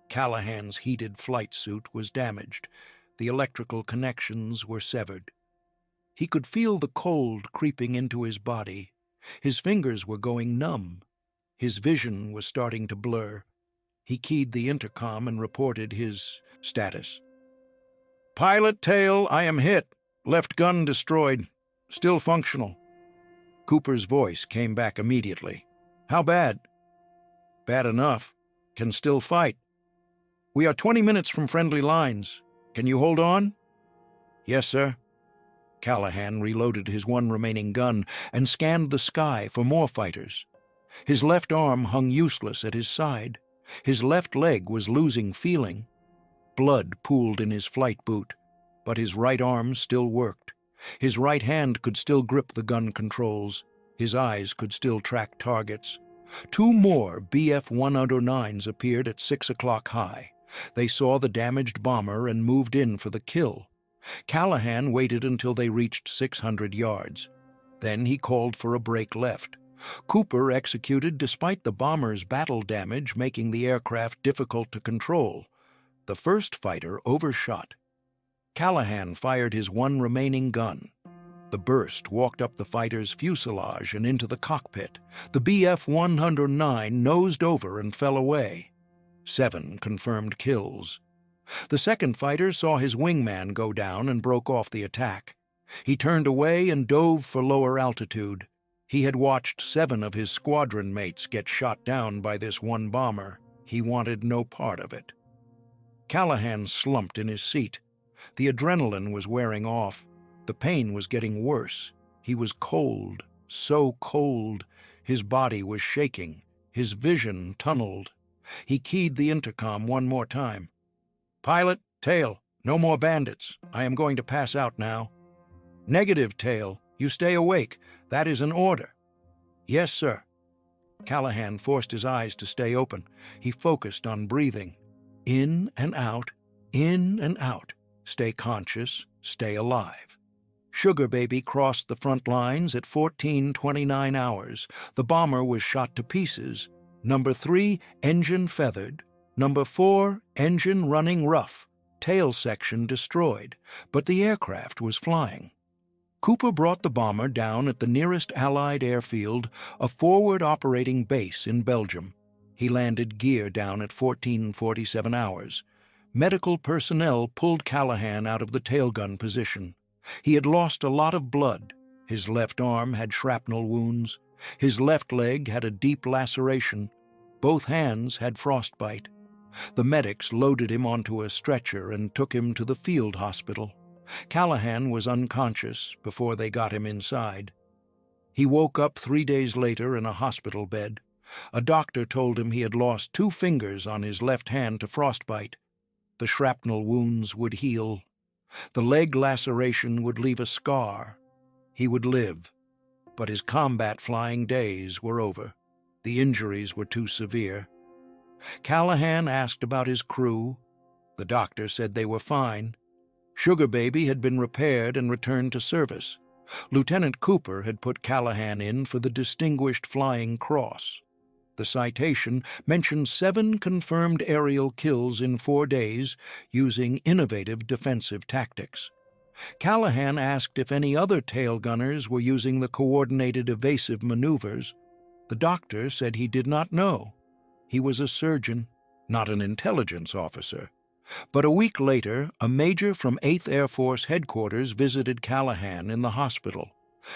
Callahan's heated flight suit was damaged. The electrical connections were severed. He could feel the cold creeping into his body. His fingers were going numb. His vision was starting to blur. He keyed the intercom and reported his status. "Pilot tail, I am hit. Left gun destroyed. Still functional." Cooper's voice came back immediately. "How bad?" "Bad enough. Can still fight. We are 20 minutes from friendly lines. Can you hold on?" "Yes, sir." Callahan reloaded his one remaining gun and scanned the sky for more fighters. His left arm hung useless at his side. His left leg was losing feeling. Blood pooled in his flight boot, but his right arm still worked. His right hand could still grip the gun controls. His eyes could still track targets. 2 more Bf-109s appeared at 6 o'clock high. They saw the damaged bomber and moved in for the kill. Callahan waited until they reached 600 yards. Then he called for a break left. Cooper executed despite the bomber's battle damage, making the aircraft difficult to control. The first fighter overshot. Callahan fired his one remaining gun. The burst walked up the fighter's fuselage and into the cockpit. The Bf-109 nosed over and fell away. 7 confirmed kills. The second fighter saw his wingman go down and broke off the attack. He turned away and dove for lower altitude. He had watched 7 of his squadron mates get shot down by this one bomber. He wanted no part of it. Callahan slumped in his seat. The adrenaline was wearing off. The pain was getting worse. He was cold, so cold. His body was shaking. His vision tunneled. He keyed the intercom one more time. "Pilot, tail, no more bandits. I am going to pass out now." "Negative, tail. You stay awake. That is an order." "Yes, sir." Callahan forced his eyes to stay open. He focused on breathing. In and out, in and out. Stay conscious, stay alive. Sugar Baby crossed the front lines at 14:29 hours. The bomber was shot to pieces. Number 3, engine feathered. Number 4, engine running rough. Tail section destroyed, but the aircraft was flying. Cooper brought the bomber down at the nearest Allied airfield, a forward operating base in Belgium. He landed gear down at 14:47 hours. Medical personnel pulled Callahan out of the tailgun position. He had lost a lot of blood. His left arm had shrapnel wounds. His left leg had a deep laceration. Both hands had frostbite. The medics loaded him onto a stretcher and took him to the field hospital. Callahan was unconscious before they got him inside. He woke up 3 days later in a hospital bed. A doctor told him he had lost 2 fingers on his left hand to frostbite. The shrapnel wounds would heal. The leg laceration would leave a scar. He would live, but his combat flying days were over. The injuries were too severe. Callahan asked about his crew. The doctor said they were fine. Sugar Baby had been repaired and returned to service. Lieutenant Cooper had put Callahan in for the Distinguished Flying Cross. The citation mentioned 7 confirmed aerial kills in 4 days using innovative defensive tactics. Callahan asked if any other tail gunners were using the coordinated evasive maneuvers. The doctor said he did not know. He was a surgeon, not an intelligence officer. But a week later, a major from 8th Air Force headquarters visited Callahan in the hospital.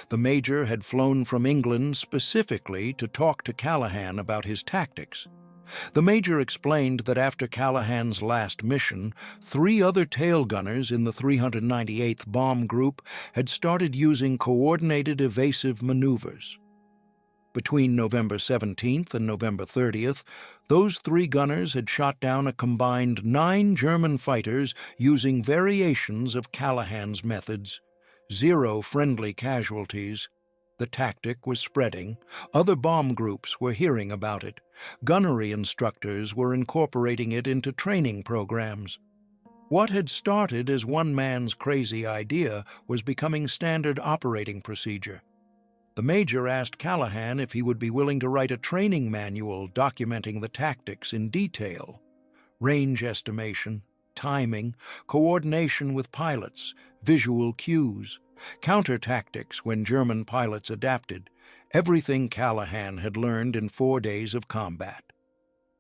The major had flown from England specifically to talk to Callahan about his tactics. The major explained that after Callahan's last mission, 3 other tail gunners in the 398th Bomb Group had started using coordinated evasive maneuvers. Between November 17th and November 30th, those 3 gunners had shot down a combined 9 German fighters using variations of Callahan's methods. 0 friendly casualties. The tactic was spreading. Other bomb groups were hearing about it. Gunnery instructors were incorporating it into training programs. What had started as one man's crazy idea was becoming standard operating procedure. The major asked Callahan if he would be willing to write a training manual documenting the tactics in detail. Range estimation, timing, coordination with pilots, visual cues, counter-tactics when German pilots adapted, everything Callahan had learned in 4 days of combat.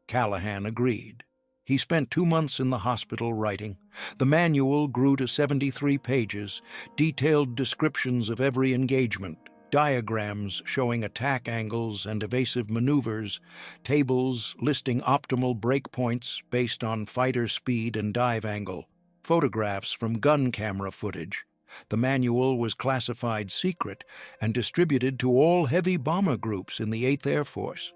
Callahan agreed. He spent 2 months in the hospital writing. The manual grew to 73 pages, detailed descriptions of every engagement, diagrams showing attack angles and evasive maneuvers, tables listing optimal break points based on fighter speed and dive angle, photographs from gun camera footage. The manual was classified secret and distributed to all heavy bomber groups in the 8th Air Force.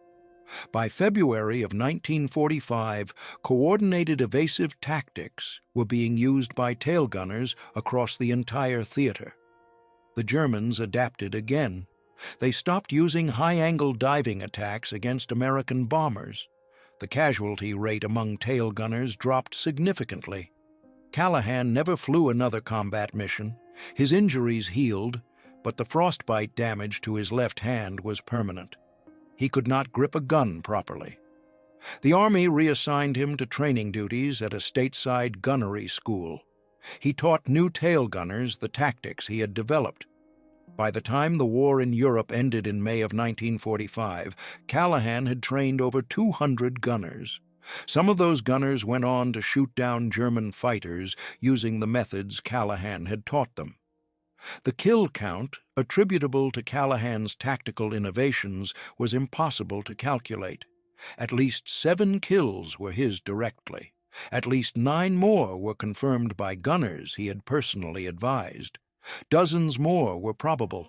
By February of 1945, coordinated evasive tactics were being used by tail gunners across the entire theater. The Germans adapted again. They stopped using high-angle diving attacks against American bombers. The casualty rate among tail gunners dropped significantly. Callahan never flew another combat mission. His injuries healed, but the frostbite damage to his left hand was permanent. He could not grip a gun properly. The Army reassigned him to training duties at a stateside gunnery school. He taught new tail gunners the tactics he had developed. By the time the war in Europe ended in May of 1945, Callahan had trained over 200 gunners. Some of those gunners went on to shoot down German fighters using the methods Callahan had taught them. The kill count attributable to Callahan's tactical innovations was impossible to calculate. At least 7 kills were his directly. At least 9 more were confirmed by gunners he had personally advised. Dozens more were probable,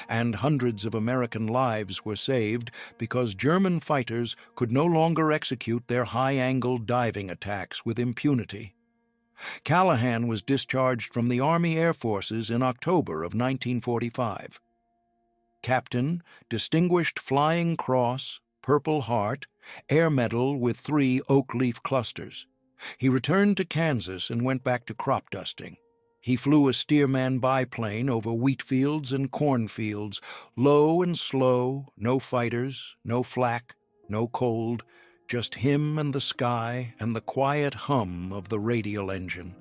and hundreds of American lives were saved because German fighters could no longer execute their high-angle diving attacks with impunity. Callahan was discharged from the Army Air Forces in October of 1945. Captain, Distinguished Flying Cross, Purple Heart, Air Medal with 3 oak leaf clusters. He returned to Kansas and went back to crop dusting. He flew a Stearman biplane over wheat fields and cornfields, low and slow, no fighters, no flak, no cold, just him and the sky and the quiet hum of the radial engine.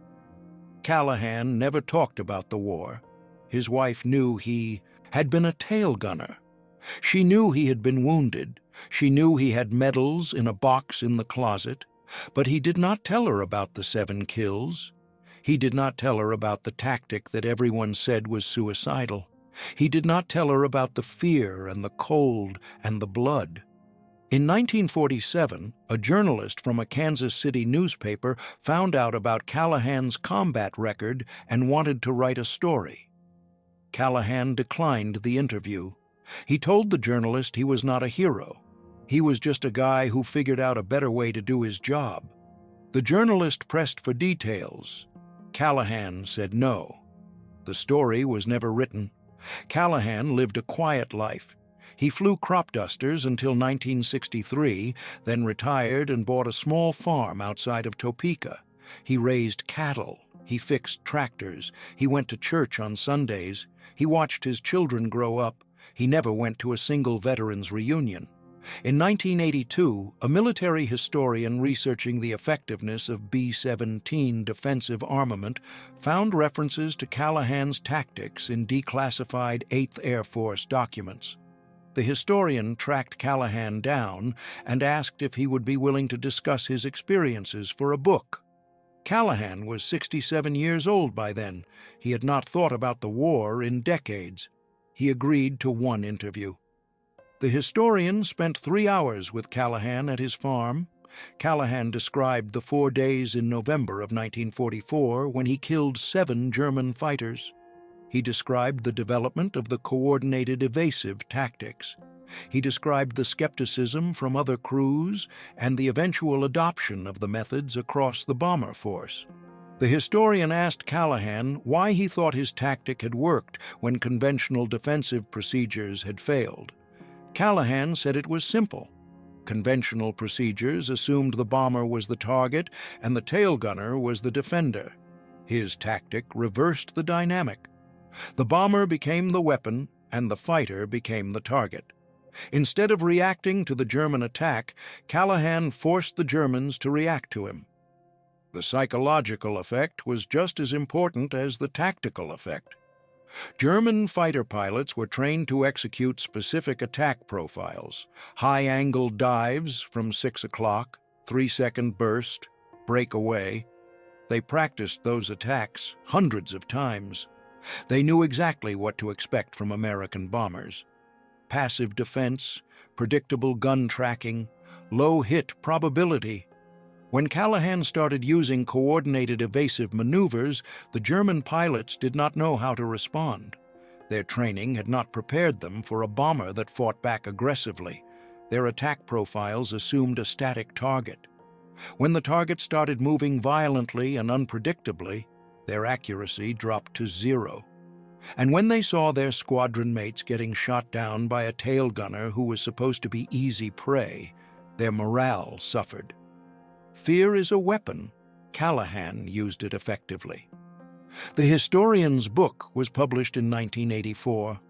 Callahan never talked about the war. His wife knew he had been a tail gunner. She knew he had been wounded. She knew he had medals in a box in the closet. But he did not tell her about the 7 kills. He did not tell her about the tactic that everyone said was suicidal. He did not tell her about the fear and the cold and the blood. In 1947, a journalist from a Kansas City newspaper found out about Callahan's combat record and wanted to write a story. Callahan declined the interview. He told the journalist he was not a hero. He was just a guy who figured out a better way to do his job. The journalist pressed for details. Callahan said no. The story was never written. Callahan lived a quiet life. He flew crop dusters until 1963, then retired and bought a small farm outside of Topeka. He raised cattle. He fixed tractors. He went to church on Sundays. He watched his children grow up. He never went to a single veterans reunion. In 1982, a military historian researching the effectiveness of B-17 defensive armament found references to Callahan's tactics in declassified 8th Air Force documents. The historian tracked Callahan down and asked if he would be willing to discuss his experiences for a book. Callahan was 67 years old by then. He had not thought about the war in decades. He agreed to one interview. The historian spent 3 hours with Callahan at his farm. Callahan described the 4 days in November of 1944 when he killed 7 German fighters. He described the development of the coordinated evasive tactics. He described the skepticism from other crews and the eventual adoption of the methods across the bomber force. The historian asked Callahan why he thought his tactic had worked when conventional defensive procedures had failed. Callahan said it was simple. Conventional procedures assumed the bomber was the target and the tail gunner was the defender. His tactic reversed the dynamic. The bomber became the weapon and the fighter became the target. Instead of reacting to the German attack, Callahan forced the Germans to react to him. The psychological effect was just as important as the tactical effect. German fighter pilots were trained to execute specific attack profiles: high-angle dives from 6 o'clock, 3-second burst, breakaway. They practiced those attacks hundreds of times. They knew exactly what to expect from American bombers: passive defense, predictable gun tracking, low hit probability. When Callahan started using coordinated evasive maneuvers, the German pilots did not know how to respond. Their training had not prepared them for a bomber that fought back aggressively. Their attack profiles assumed a static target. When the target started moving violently and unpredictably, their accuracy dropped to 0. And when they saw their squadron mates getting shot down by a tail gunner who was supposed to be easy prey, their morale suffered. Fear is a weapon. Callahan used it effectively. The historian's book was published in 1984.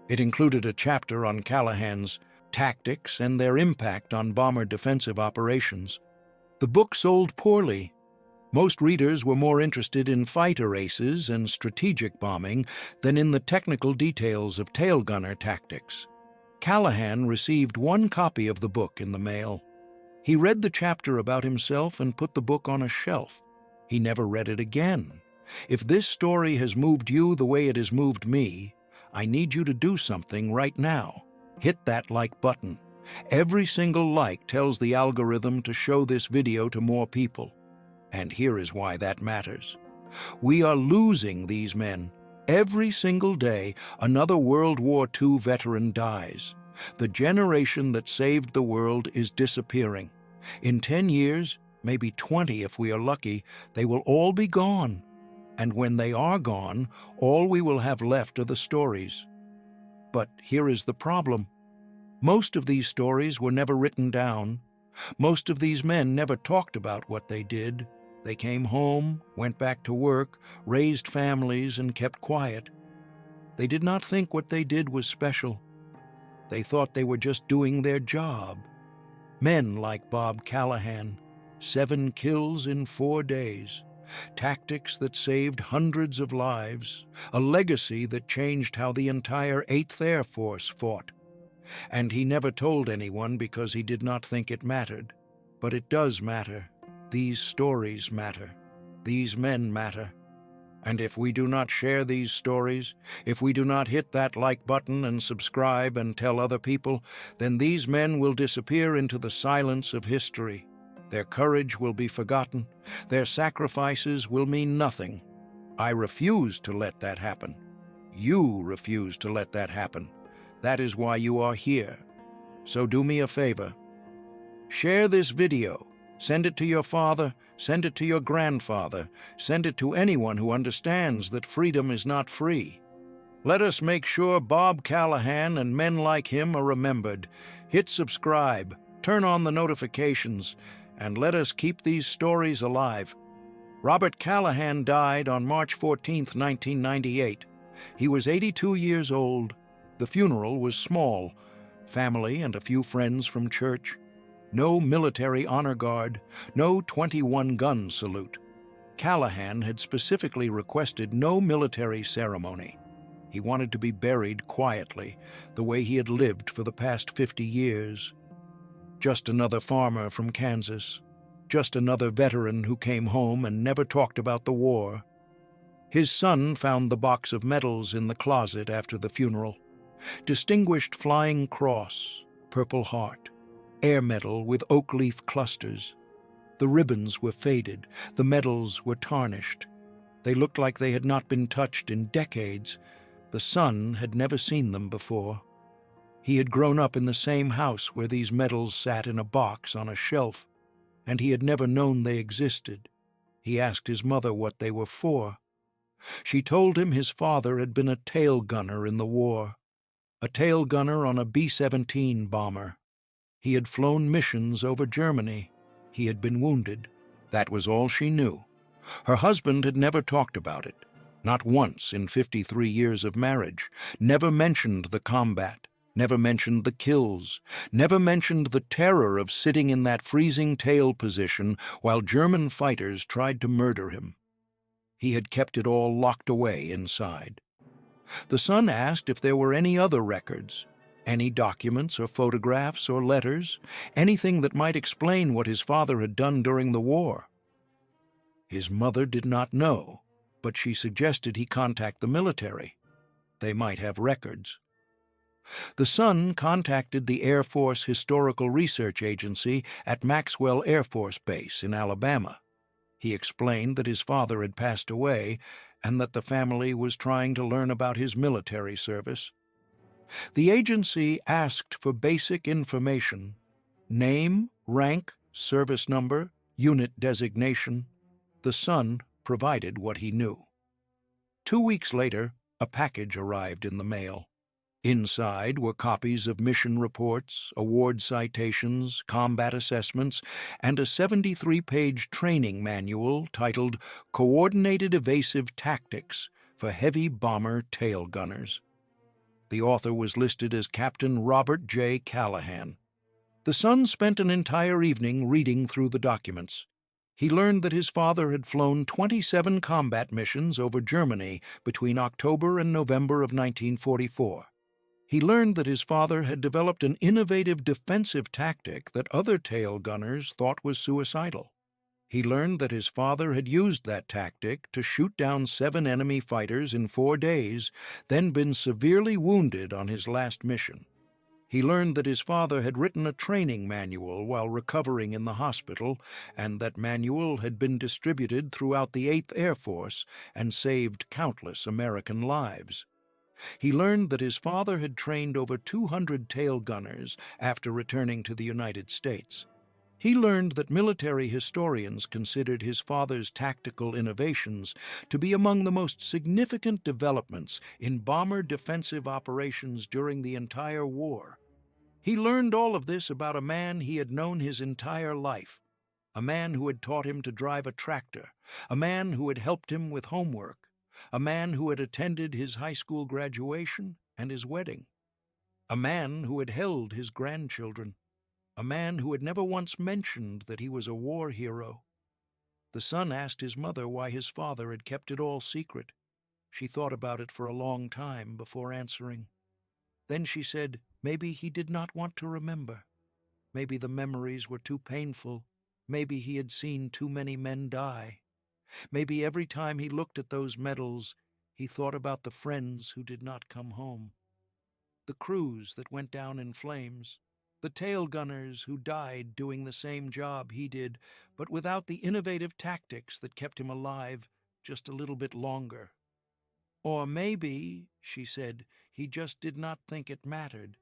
It included a chapter on Callahan's tactics and their impact on bomber defensive operations. The book sold poorly. Most readers were more interested in fighter aces and strategic bombing than in the technical details of tail gunner tactics. Callahan received 1 copy of the book in the mail. He read the chapter about himself and put the book on a shelf. He never read it again. If this story has moved you the way it has moved me, I need you to do something right now. Hit that like button. Every single like tells the algorithm to show this video to more people. And here is why that matters. We are losing these men. Every single day, another World War II veteran dies. The generation that saved the world is disappearing. In 10 years, maybe 20 if we are lucky, they will all be gone. And when they are gone, all we will have left are the stories. But here is the problem. Most of these stories were never written down. Most of these men never talked about what they did. They came home, went back to work, raised families, and kept quiet. They did not think what they did was special. They thought they were just doing their job. Men like Bob Callahan, 7 kills in 4 days, tactics that saved hundreds of lives, a legacy that changed how the entire 8th Air Force fought. And he never told anyone because he did not think it mattered. But it does matter. These stories matter. These men matter. And if we do not share these stories, if we do not hit that like button and subscribe and tell other people, then these men will disappear into the silence of history. Their courage will be forgotten. Their sacrifices will mean nothing. I refuse to let that happen. You refuse to let that happen. That is why you are here. So do me a favor. Share this video. Send it to your father, send it to your grandfather, send it to anyone who understands that freedom is not free. Let us make sure Bob Callahan and men like him are remembered. Hit subscribe, turn on the notifications, and let us keep these stories alive. Robert Callahan died on March 14, 1998. He was 82 years old. The funeral was small. Family and a few friends from church. No military honor guard, no 21-gun salute. Callahan had specifically requested no military ceremony. He wanted to be buried quietly, the way he had lived for the past 50 years. Just another farmer from Kansas. Just another veteran who came home and never talked about the war. His son found the box of medals in the closet after the funeral. Distinguished Flying Cross, Purple Heart, Air Medal with oak leaf clusters. The ribbons were faded, the medals were tarnished. They looked like they had not been touched in decades. The son had never seen them before. He had grown up in the same house where these medals sat in a box on a shelf, and he had never known they existed. He asked his mother what they were for. She told him his father had been a tail gunner in the war, a tail gunner on a B-17 bomber. He had flown missions over Germany. He had been wounded. That was all she knew. Her husband had never talked about it, not once in 53 years of marriage, never mentioned the combat, never mentioned the kills, never mentioned the terror of sitting in that freezing tail position while German fighters tried to murder him. He had kept it all locked away inside. The son asked if there were any other records, any documents or photographs or letters, anything that might explain what his father had done during the war. His mother did not know, but she suggested he contact the military. They might have records. The son contacted the Air Force Historical Research Agency at Maxwell Air Force Base in Alabama. He explained that his father had passed away and that the family was trying to learn about his military service. The agency asked for basic information: name, rank, service number, unit designation. The son provided what he knew. 2 weeks later, a package arrived in the mail. Inside were copies of mission reports, award citations, combat assessments, and a 73-page training manual titled Coordinated Evasive Tactics for Heavy Bomber Tail Gunners. The author was listed as Captain Robert J. Callahan. The son spent an entire evening reading through the documents. He learned that his father had flown 27 combat missions over Germany between October and November of 1944. He learned that his father had developed an innovative defensive tactic that other tail gunners thought was suicidal. He learned that his father had used that tactic to shoot down 7 enemy fighters in 4 days, then been severely wounded on his last mission. He learned that his father had written a training manual while recovering in the hospital, and that manual had been distributed throughout the 8th Air Force and saved countless American lives. He learned that his father had trained over 200 tail gunners after returning to the United States. He learned that military historians considered his father's tactical innovations to be among the most significant developments in bomber defensive operations during the entire war. He learned all of this about a man he had known his entire life, a man who had taught him to drive a tractor, a man who had helped him with homework, a man who had attended his high school graduation and his wedding, a man who had held his grandchildren, a man who had never once mentioned that he was a war hero. The son asked his mother why his father had kept it all secret. She thought about it for a long time before answering. Then she said maybe he did not want to remember. Maybe the memories were too painful. Maybe he had seen too many men die. Maybe every time he looked at those medals, he thought about the friends who did not come home, the crews that went down in flames, the tail gunners who died doing the same job he did, but without the innovative tactics that kept him alive just a little bit longer. Or maybe, she said, he just did not think it mattered.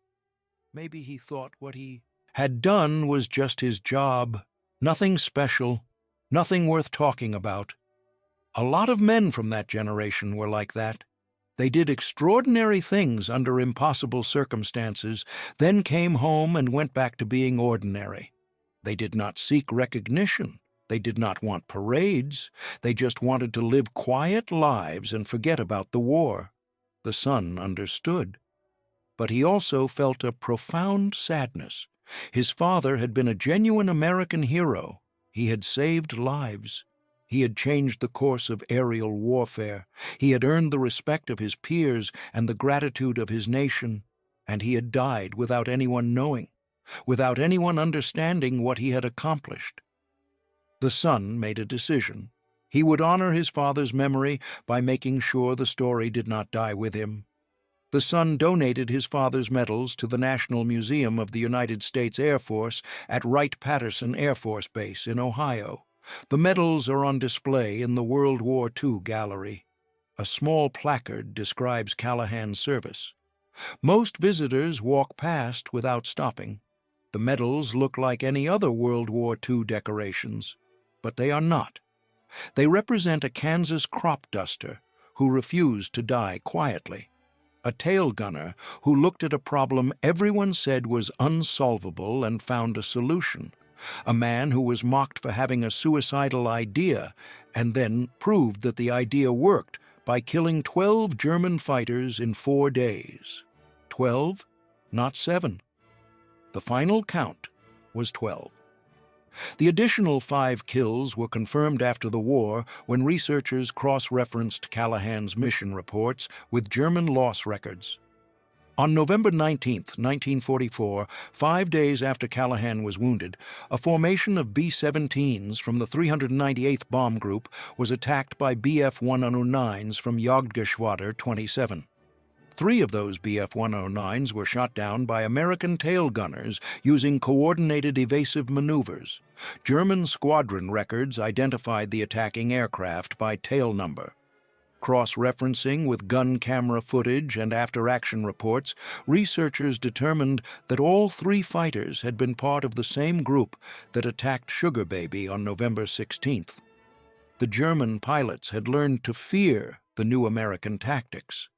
Maybe he thought what he had done was just his job, nothing special, nothing worth talking about. A lot of men from that generation were like that. They did extraordinary things under impossible circumstances, then came home and went back to being ordinary. They did not seek recognition. They did not want parades. They just wanted to live quiet lives and forget about the war. The son understood. But he also felt a profound sadness. His father had been a genuine American hero. He had saved lives. He had changed the course of aerial warfare. He had earned the respect of his peers and the gratitude of his nation. And he had died without anyone knowing, without anyone understanding what he had accomplished. The son made a decision. He would honor his father's memory by making sure the story did not die with him. The son donated his father's medals to the National Museum of the United States Air Force at Wright-Patterson Air Force Base in Ohio. The medals are on display in the World War II gallery. A small placard describes Callahan's service. Most visitors walk past without stopping. The medals look like any other World War II decorations, but they are not. They represent a Kansas crop duster who refused to die quietly, a tail gunner who looked at a problem everyone said was unsolvable and found a solution, a man who was mocked for having a suicidal idea and then proved that the idea worked by killing 12 German fighters in 4 days. 12, not 7. The final count was 12. The additional 5 kills were confirmed after the war when researchers cross-referenced Callahan's mission reports with German loss records. On November 19, 1944, 5 days after Callahan was wounded, a formation of B-17s from the 398th Bomb Group was attacked by Bf-109s from Jagdgeschwader 27. 3 of those Bf-109s were shot down by American tail gunners using coordinated evasive maneuvers. German squadron records identified the attacking aircraft by tail number. Cross-referencing with gun camera footage and after-action reports, researchers determined that all 3 fighters had been part of the same group that attacked Sugar Baby on November 16th. The German pilots had learned to fear the new American tactics.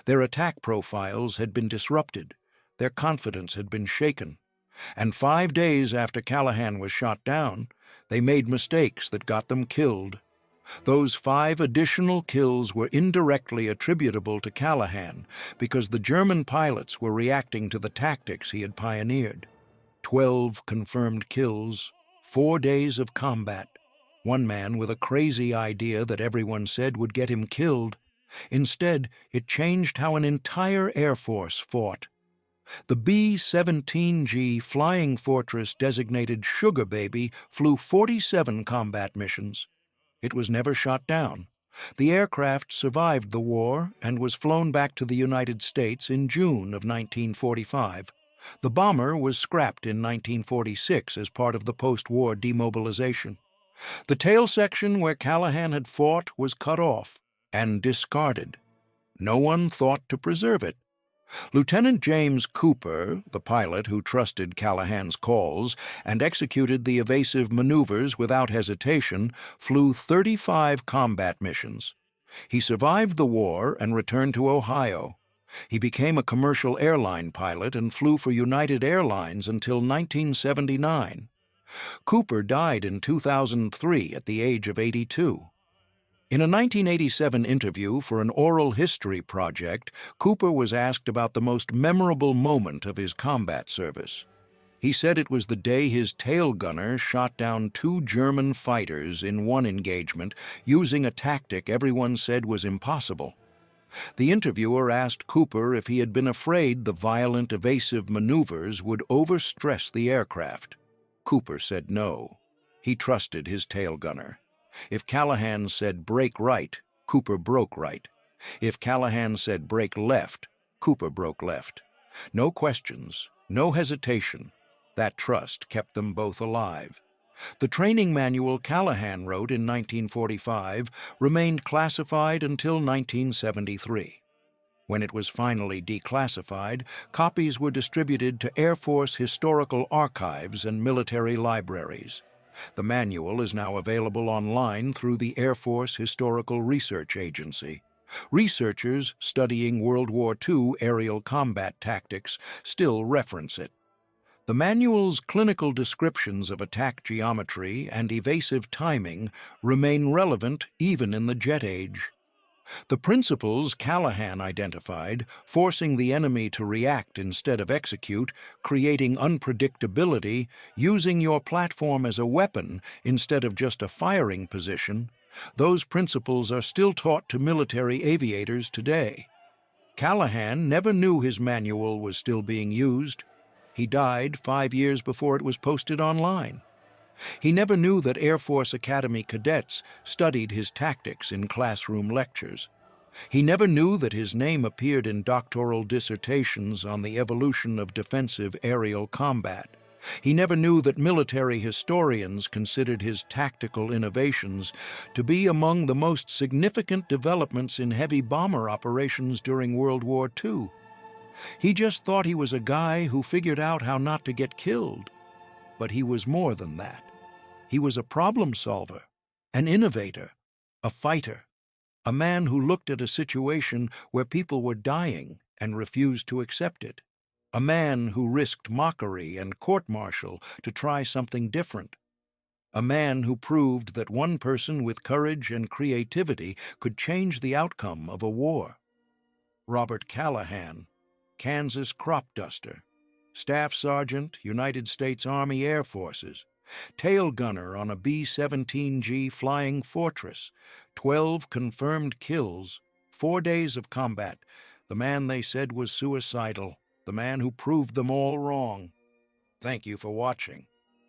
Their attack profiles had been disrupted, their confidence had been shaken, and 5 days after Callahan was shot down, they made mistakes that got them killed. Those 5 additional kills were indirectly attributable to Callahan because the German pilots were reacting to the tactics he had pioneered. 12 confirmed kills, 4 days of combat. One man with a crazy idea that everyone said would get him killed. Instead, it changed how an entire Air Force fought. The B-17G Flying Fortress designated Sugar Baby flew 47 combat missions. It was never shot down. The aircraft survived the war and was flown back to the United States in June of 1945. The bomber was scrapped in 1946 as part of the post-war demobilization. The tail section where Callahan had fought was cut off and discarded. No one thought to preserve it. Lieutenant James Cooper, the pilot who trusted Callahan's calls and executed the evasive maneuvers without hesitation, flew 35 combat missions. He survived the war and returned to Ohio. He became a commercial airline pilot and flew for United Airlines until 1979. Cooper died in 2003 at the age of 82. In a 1987 interview for an oral history project, Cooper was asked about the most memorable moment of his combat service. He said it was the day his tail gunner shot down 2 German fighters in one engagement using a tactic everyone said was impossible. The interviewer asked Cooper if he had been afraid the violent evasive maneuvers would overstress the aircraft. Cooper said no. He trusted his tail gunner. If Callahan said break right, Cooper broke right. If Callahan said break left, Cooper broke left. No questions, no hesitation. That trust kept them both alive. The training manual Callahan wrote in 1945 remained classified until 1973. When it was finally declassified, copies were distributed to Air Force historical archives and military libraries. The manual is now available online through the Air Force Historical Research Agency. Researchers studying World War II aerial combat tactics still reference it. The manual's clinical descriptions of attack geometry and evasive timing remain relevant even in the jet age. The principles Callahan identified, forcing the enemy to react instead of execute, creating unpredictability, using your platform as a weapon instead of just a firing position, those principles are still taught to military aviators today. Callahan never knew his manual was still being used. He died 5 years before it was posted online. He never knew that Air Force Academy cadets studied his tactics in classroom lectures. He never knew that his name appeared in doctoral dissertations on the evolution of defensive aerial combat. He never knew that military historians considered his tactical innovations to be among the most significant developments in heavy bomber operations during World War II. He just thought he was a guy who figured out how not to get killed. But he was more than that. He was a problem solver, an innovator, a fighter, a man who looked at a situation where people were dying and refused to accept it, a man who risked mockery and court-martial to try something different, a man who proved that one person with courage and creativity could change the outcome of a war. Robert Callahan, Kansas crop duster, Staff Sergeant, United States Army Air Forces, tail gunner on a B-17G Flying Fortress, 12 confirmed kills, 4 days of combat, the man they said was suicidal, the man who proved them all wrong. Thank you for watching.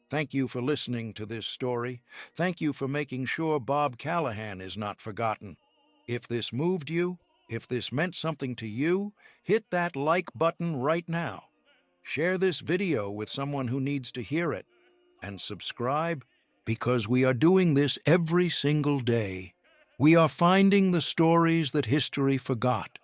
Thank you for listening to this story. Thank you for making sure Bob Callahan is not forgotten. If this moved you, if this meant something to you, hit that like button right now. Share this video with someone who needs to hear it. And subscribe, because we are doing this every single day. We are finding the stories that history forgot,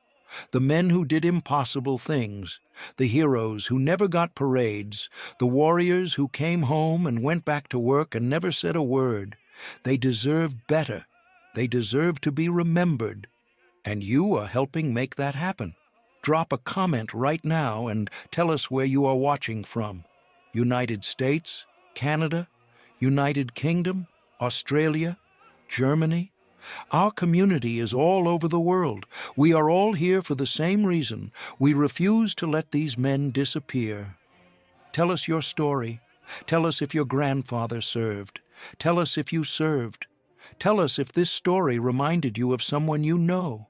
the men who did impossible things, the heroes who never got parades, the warriors who came home and went back to work and never said a word. They deserve better. They deserve to be remembered. And you are helping make that happen. Drop a comment right now and tell us where you are watching from. United States, Canada, United Kingdom, Australia, Germany. Our community is all over the world. We are all here for the same reason. We refuse to let these men disappear. Tell us your story. Tell us if your grandfather served. Tell us if you served. Tell us if this story reminded you of someone you know.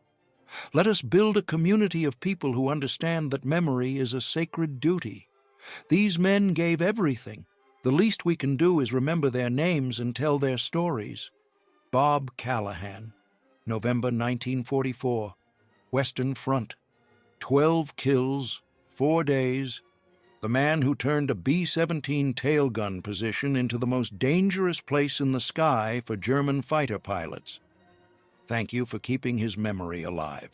Let us build a community of people who understand that memory is a sacred duty. These men gave everything. The least we can do is remember their names and tell their stories. Bob Callahan, November 1944, Western Front, 12 kills, 4 days. The man who turned a B-17 tailgun position into the most dangerous place in the sky for German fighter pilots. Thank you for keeping his memory alive.